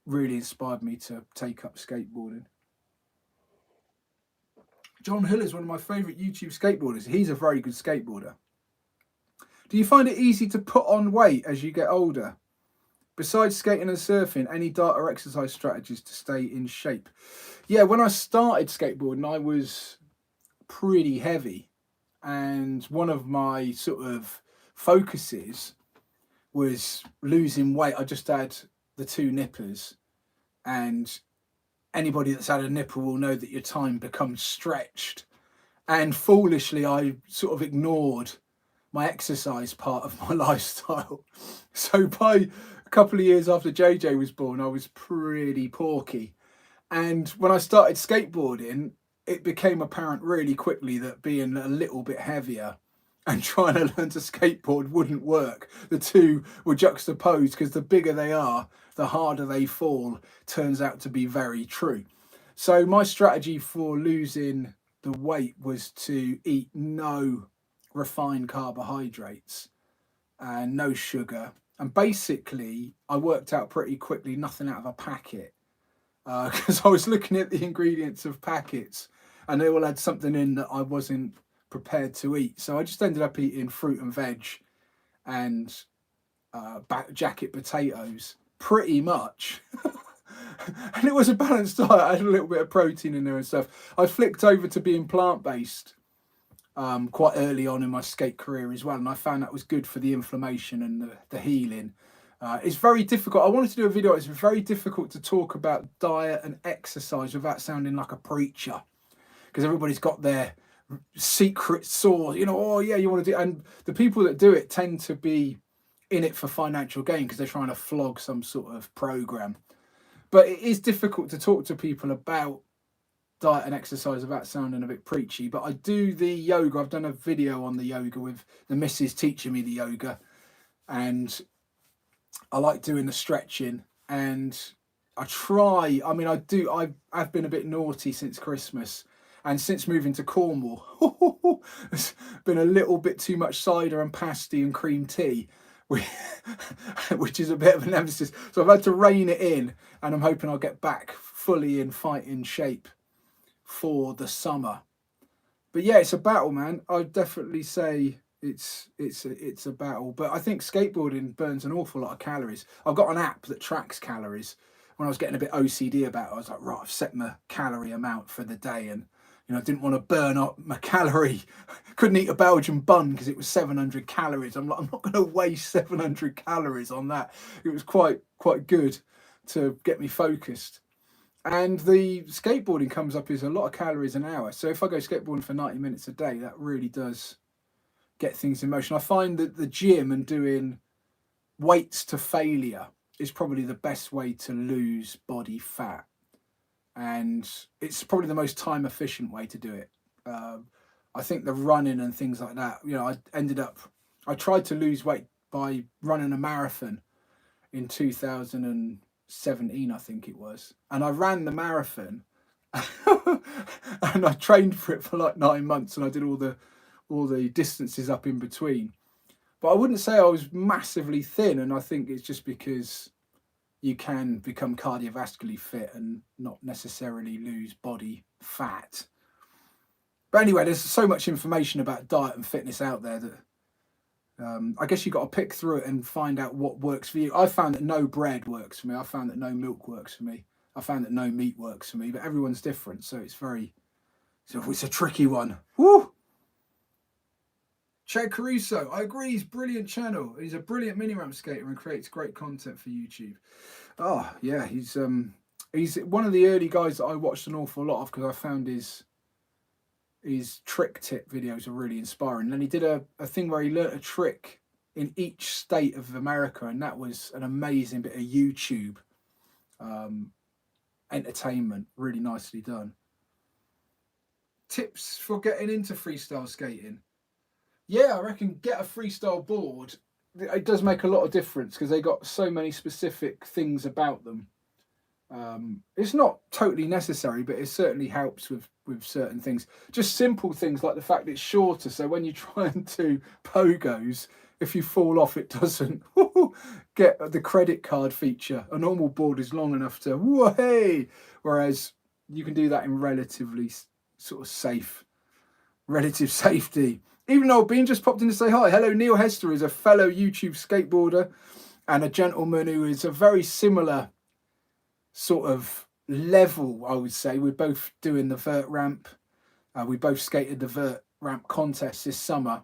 really inspired me to take up skateboarding. John Hill is one of my favourite YouTube skateboarders. He's a very good skateboarder. Do you find it easy to put on weight as you get older? Besides skating and surfing, any diet or exercise strategies to stay in shape? Yeah, when I started skateboarding, I was pretty heavy. And one of my sort of focuses was losing weight. I just had the 2 nippers. And anybody that's had a nipper will know that your time becomes stretched. And foolishly, I sort of ignored my exercise part of my lifestyle. So by a couple of years after JJ was born, I was pretty porky. And when I started skateboarding, it became apparent really quickly that being a little bit heavier and trying to learn to skateboard wouldn't work. The two were juxtaposed, because the bigger they are, the harder they fall, turns out to be very true. So my strategy for losing the weight was to eat no refined carbohydrates and no sugar. And basically, I worked out pretty quickly nothing out of a packet, because I was looking at the ingredients of packets and they all had something in that I wasn't prepared to eat. So I just ended up eating fruit and veg and jacket potatoes pretty much. And it was a balanced diet. I had a little bit of protein in there and stuff. I flicked over to being plant-based quite early on in my skate career as well, and I found that was good for the inflammation and the healing. It's very difficult. I wanted to do a video. It's very difficult to talk about diet and exercise without sounding like a preacher, because everybody's got their secret sauce, you know. Oh yeah, you want to do, and the people that do it tend to be in it for financial gain because they're trying to flog some sort of program. But it is difficult to talk to people about diet and exercise without sounding a bit preachy. But I do the yoga. I've done a video on the yoga with the missus teaching me the yoga, and I like doing the stretching. And I try, I mean, I've been a bit naughty since Christmas, and since moving to Cornwall, it's been a little bit too much cider and pasty and cream tea, which is a bit of an emphasis. So I've had to rein it in, and I'm hoping I'll get back fully in fighting shape for the summer. But yeah, it's a battle, man. I'd definitely say it's a battle. But I think skateboarding burns an awful lot of calories. I've got an app that tracks calories. When I was getting a bit OCD about it, I was like, right, I've set my calorie amount for the day, and I didn't want to burn up my calorie. Couldn't eat a Belgian bun because it was 700 calories. I'm like, I'm not going to waste 700 calories on that. It was quite good to get me focused. And the skateboarding comes up as a lot of calories an hour. So if I go skateboarding for 90 minutes a day, that really does get things in motion. I find that the gym and doing weights to failure is probably the best way to lose body fat. And it's probably the most time efficient way to do it. I think the running and things like that, I tried to lose weight by running a marathon in 2017, I think it was. And I ran the marathon and I trained for it for like 9 months, and I did all the distances up in between. But I wouldn't say I was massively thin, and I think it's just because you can become cardiovascularly fit and not necessarily lose body fat. But anyway, there's so much information about diet and fitness out there that I guess you've got to pick through it and find out what works for you. I found that no bread works for me. I found that no milk works for me. I found that no meat works for me. But everyone's different, so it's a tricky one. Woo! Chad Caruso, I agree, he's a brilliant channel. He's a brilliant mini ramp skater and creates great content for YouTube. Oh yeah, he's one of the early guys that I watched an awful lot of because I found his trick tip videos are really inspiring. And then he did a thing where he learnt a trick in each state of America, and that was an amazing bit of YouTube entertainment, really nicely done. Tips for getting into freestyle skating. Yeah, I reckon get a freestyle board. It does make a lot of difference because they got so many specific things about them. It's not totally necessary, but it certainly helps with certain things. Just simple things like the fact it's shorter, so when you try and do pogos, if you fall off, it doesn't get the credit card feature. A normal board is long enough to whoa, whereas you can do that in relatively sort of relative safety. Even though Bean just popped in to say hi. Hello, Neil Hester is a fellow YouTube skateboarder and a gentleman who is a very similar sort of level, I would say. We're both doing the Vert ramp. We both skated the Vert ramp contest this summer.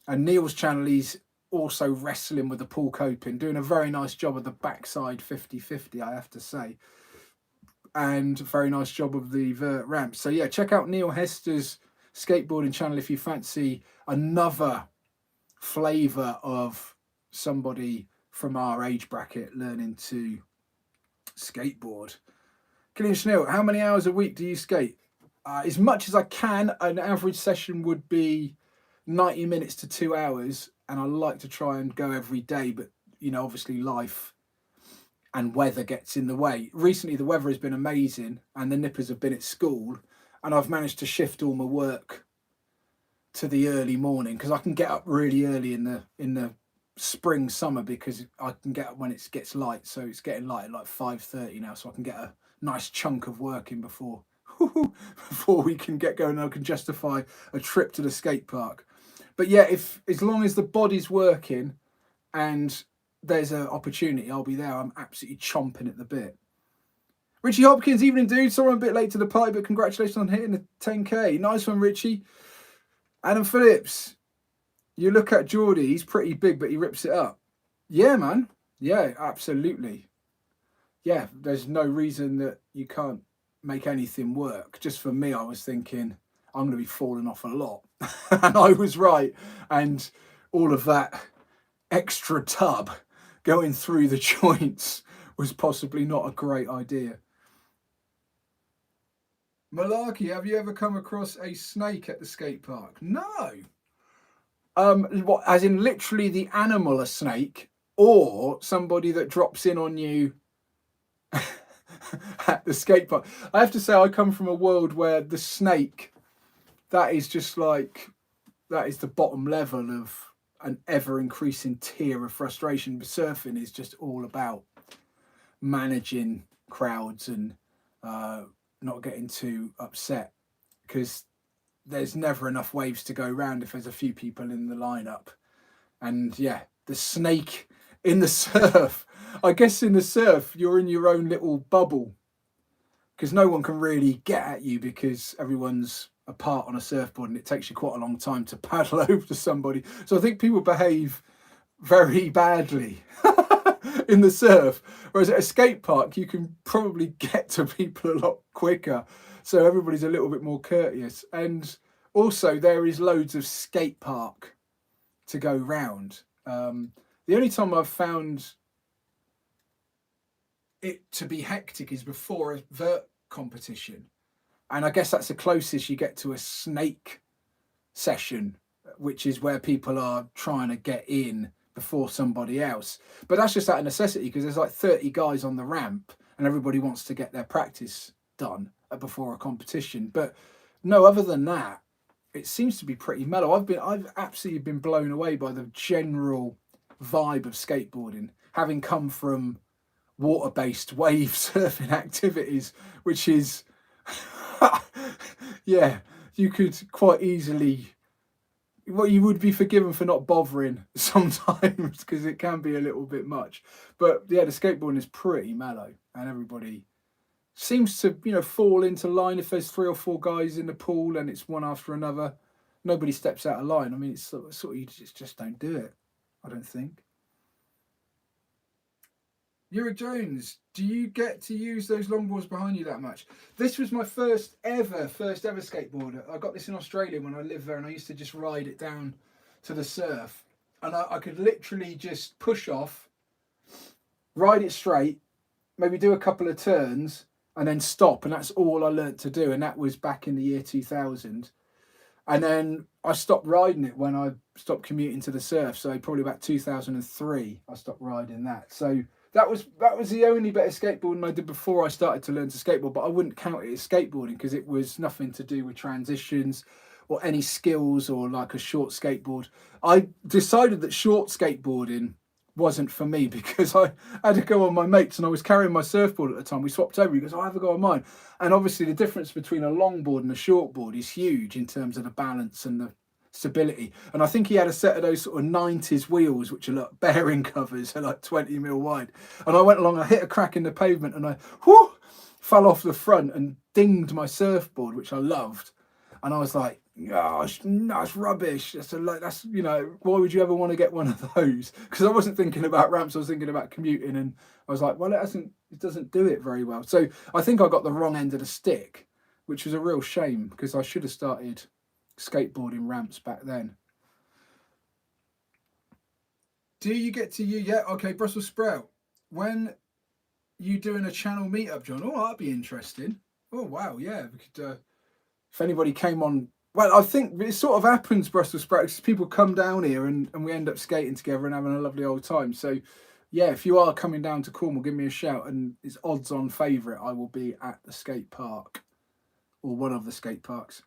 And Neil's channel, he's also wrestling with the Paul Coping, doing a very nice job of the backside 50-50, I have to say. And a very nice job of the Vert ramp. So yeah, check out Neil Hester's skateboarding channel if you fancy another flavour of somebody from our age bracket learning to skateboard. Killian Schnell, how many hours a week do you skate? As much as I can. An average session would be 90 minutes to 2 hours, and I like to try and go every day, but obviously life and weather gets in the way. Recently, the weather has been amazing, and the nippers have been at school, and I've managed to shift all my work to the early morning because I can get up really early in the spring summer because I can get up when it gets light. So it's getting light at like 5:30 now, so I can get a nice chunk of work in before before we can get going. And I can justify a trip to the skate park. But yeah, if as long as the body's working and there's an opportunity, I'll be there. I'm absolutely chomping at the bit. Richie Hopkins, evening dude. Sorry I'm a bit late to the party, but congratulations on hitting the 10k. Nice one, Richie. Adam Phillips, you look at Geordie, he's pretty big, but he rips it up. Yeah, man. Yeah, absolutely. Yeah, there's no reason that you can't make anything work. Just for me, I was thinking I'm going to be falling off a lot. And I was right. And all of that extra tub going through the joints was possibly not a great idea. Malarkey, have you ever come across a snake at the skate park? No. What, as in literally the animal a snake, or somebody that drops in on you at the skate park? I have to say, I come from a world where the snake, that is just like, that is the bottom level of an ever increasing tier of frustration. Surfing is just all about managing crowds and not getting too upset, because there's never enough waves to go around if there's a few people in the lineup. And yeah, the snake in the surf, I guess in the surf, you're in your own little bubble because no one can really get at you because everyone's apart on a surfboard and it takes you quite a long time to paddle over to somebody. So I think people behave very badly in the surf, whereas at a skate park you can probably get to people a lot quicker, so everybody's a little bit more courteous. And also there is loads of skate park to go round. The only time I've found it to be hectic is before a vert competition, and I guess that's the closest you get to a snake session, which is where people are trying to get in before somebody else. But that's just out of necessity because there's like 30 guys on the ramp and everybody wants to get their practice done before a competition. But no, other than that, it seems to be pretty mellow. I've absolutely been blown away by the general vibe of skateboarding, having come from water-based wave surfing activities, which is yeah, you could quite easily, well, you would be forgiven for not bothering sometimes because it can be a little bit much. But yeah, the skateboarding is pretty mellow and everybody seems to, fall into line. If there's 3 or 4 guys in the pool and it's one after another, nobody steps out of line. I mean, it's sort of you just don't do it, I don't think. Yuri Jones, do you get to use those longboards behind you that much? This was my first ever skateboarder. I got this in Australia when I lived there, and I used to just ride it down to the surf. And I could literally just push off, ride it straight, maybe do a couple of turns, and then stop. And that's all I learnt to do. And that was back in the year 2000. And then I stopped riding it when I stopped commuting to the surf. So probably about 2003, I stopped riding that. So that was the only bit of skateboarding I did before I started to learn to skateboard, but I wouldn't count it as skateboarding because it was nothing to do with transitions or any skills or like a short skateboard. I decided that short skateboarding wasn't for me because I had to go on my mates and I was carrying my surfboard at the time. We swapped over. He goes, "I'll have a go on mine." And obviously the difference between a longboard and a shortboard is huge in terms of the balance and the stability. And I think he had a set of those sort of 90s wheels, which are like bearing covers, are like 20 mil wide. And I went along, I hit a crack in the pavement and I fell off the front and dinged my surfboard, which I loved. And I was like, gosh, no, it's rubbish. That's why would you ever want to get one of those? Because I wasn't thinking about ramps, I was thinking about commuting, and I was like, well, it doesn't do it very well. So I think I got the wrong end of the stick, which was a real shame because I should have started skateboarding ramps back then. Do you get to you? Yeah, okay, Brussels sprout. When you doing a channel meetup, John? Oh, that'd be interesting. Oh wow, yeah. We could, if anybody came on, well, I think it sort of happens, Brussels sprout, because people come down here and we end up skating together and having a lovely old time. So yeah, if you are coming down to Cornwall, give me a shout, and it's odds on favourite. I will be at the skate park, or one of the skate parks.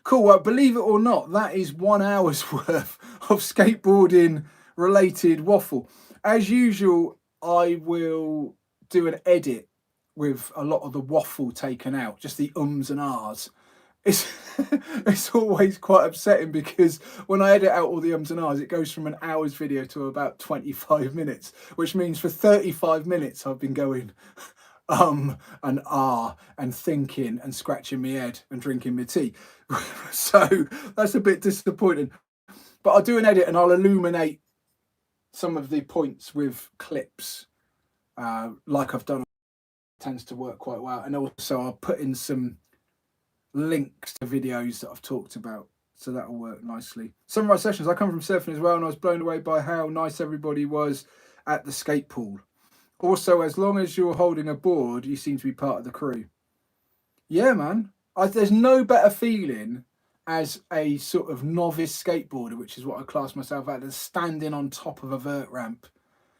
Cool. Well, believe it or not, that is 1 hour's worth of skateboarding related waffle. As usual, I will do an edit with a lot of the waffle taken out, just the ums and ahs. It's it's always quite upsetting because when I edit out all the ums and ahs, it goes from an hour's video to about 25 minutes, which means for 35 minutes I've been going and and thinking and scratching my head and drinking my tea. So that's a bit disappointing. But I'll do an edit and I'll illuminate some of the points with clips, like I've done. It tends to work quite well. And also I'll put in some links to videos that I've talked about, so that'll work nicely. Some of my sessions, I come from surfing as well, and I was blown away by how nice everybody was at the skate pool. Also, as long as you're holding a board, you seem to be part of the crew. Yeah, man. There's no better feeling as a sort of novice skateboarder, which is what I class myself as, than standing on top of a vert ramp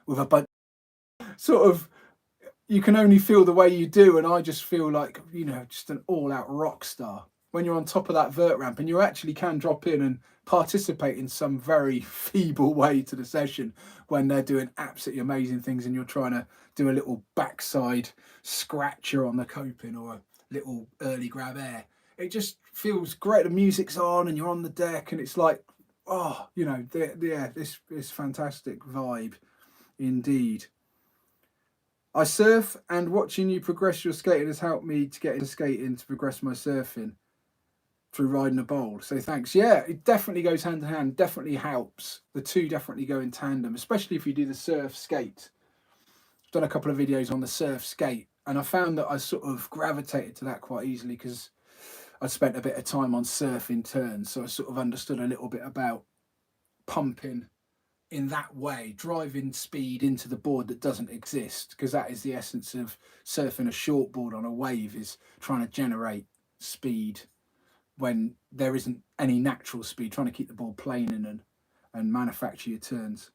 with a bunch. Sort of, you can only feel the way you do, and I just feel like, you know, just an all-out rock star when you're on top of that vert ramp, and you actually can drop in and participate in some very feeble way to the session when they're doing absolutely amazing things, and you're trying to do a little backside scratcher on the coping or a little early grab air. It just feels great. The music's on and you're on the deck, and it's like, oh, you know, yeah, this fantastic vibe indeed. I surf, and watching you progress your skating has helped me to get into skating to progress my surfing through riding a bowl. So thanks. Yeah, it definitely goes hand in hand, definitely helps. The two definitely go in tandem, especially if you do the surf skate. I've done a couple of videos on the surf skate, and I found that I sort of gravitated to that quite easily because I spent a bit of time on surfing turns, so I sort of understood a little bit about pumping in that way, driving speed into the board that doesn't exist, because that is the essence of surfing a shortboard on a wave, is trying to generate speed when there isn't any natural speed, trying to keep the board planing and manufacture your turns.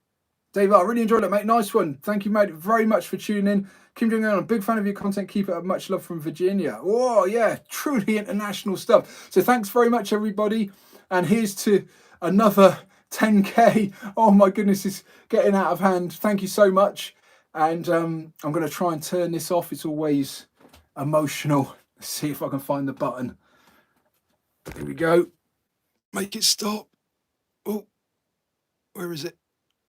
Dave, I really enjoyed it, mate. Nice one. Thank you, mate, very much for tuning in. Keep doing it. I'm a big fan of your content. Keep it up. Much love from Virginia. Oh, yeah, truly international stuff. So thanks very much, everybody. And here's to another 10K. Oh, my goodness, it's getting out of hand. Thank you so much. And I'm going to try and turn this off. It's always emotional. Let's see if I can find the button. Here we go. Make it stop. Oh, where is it?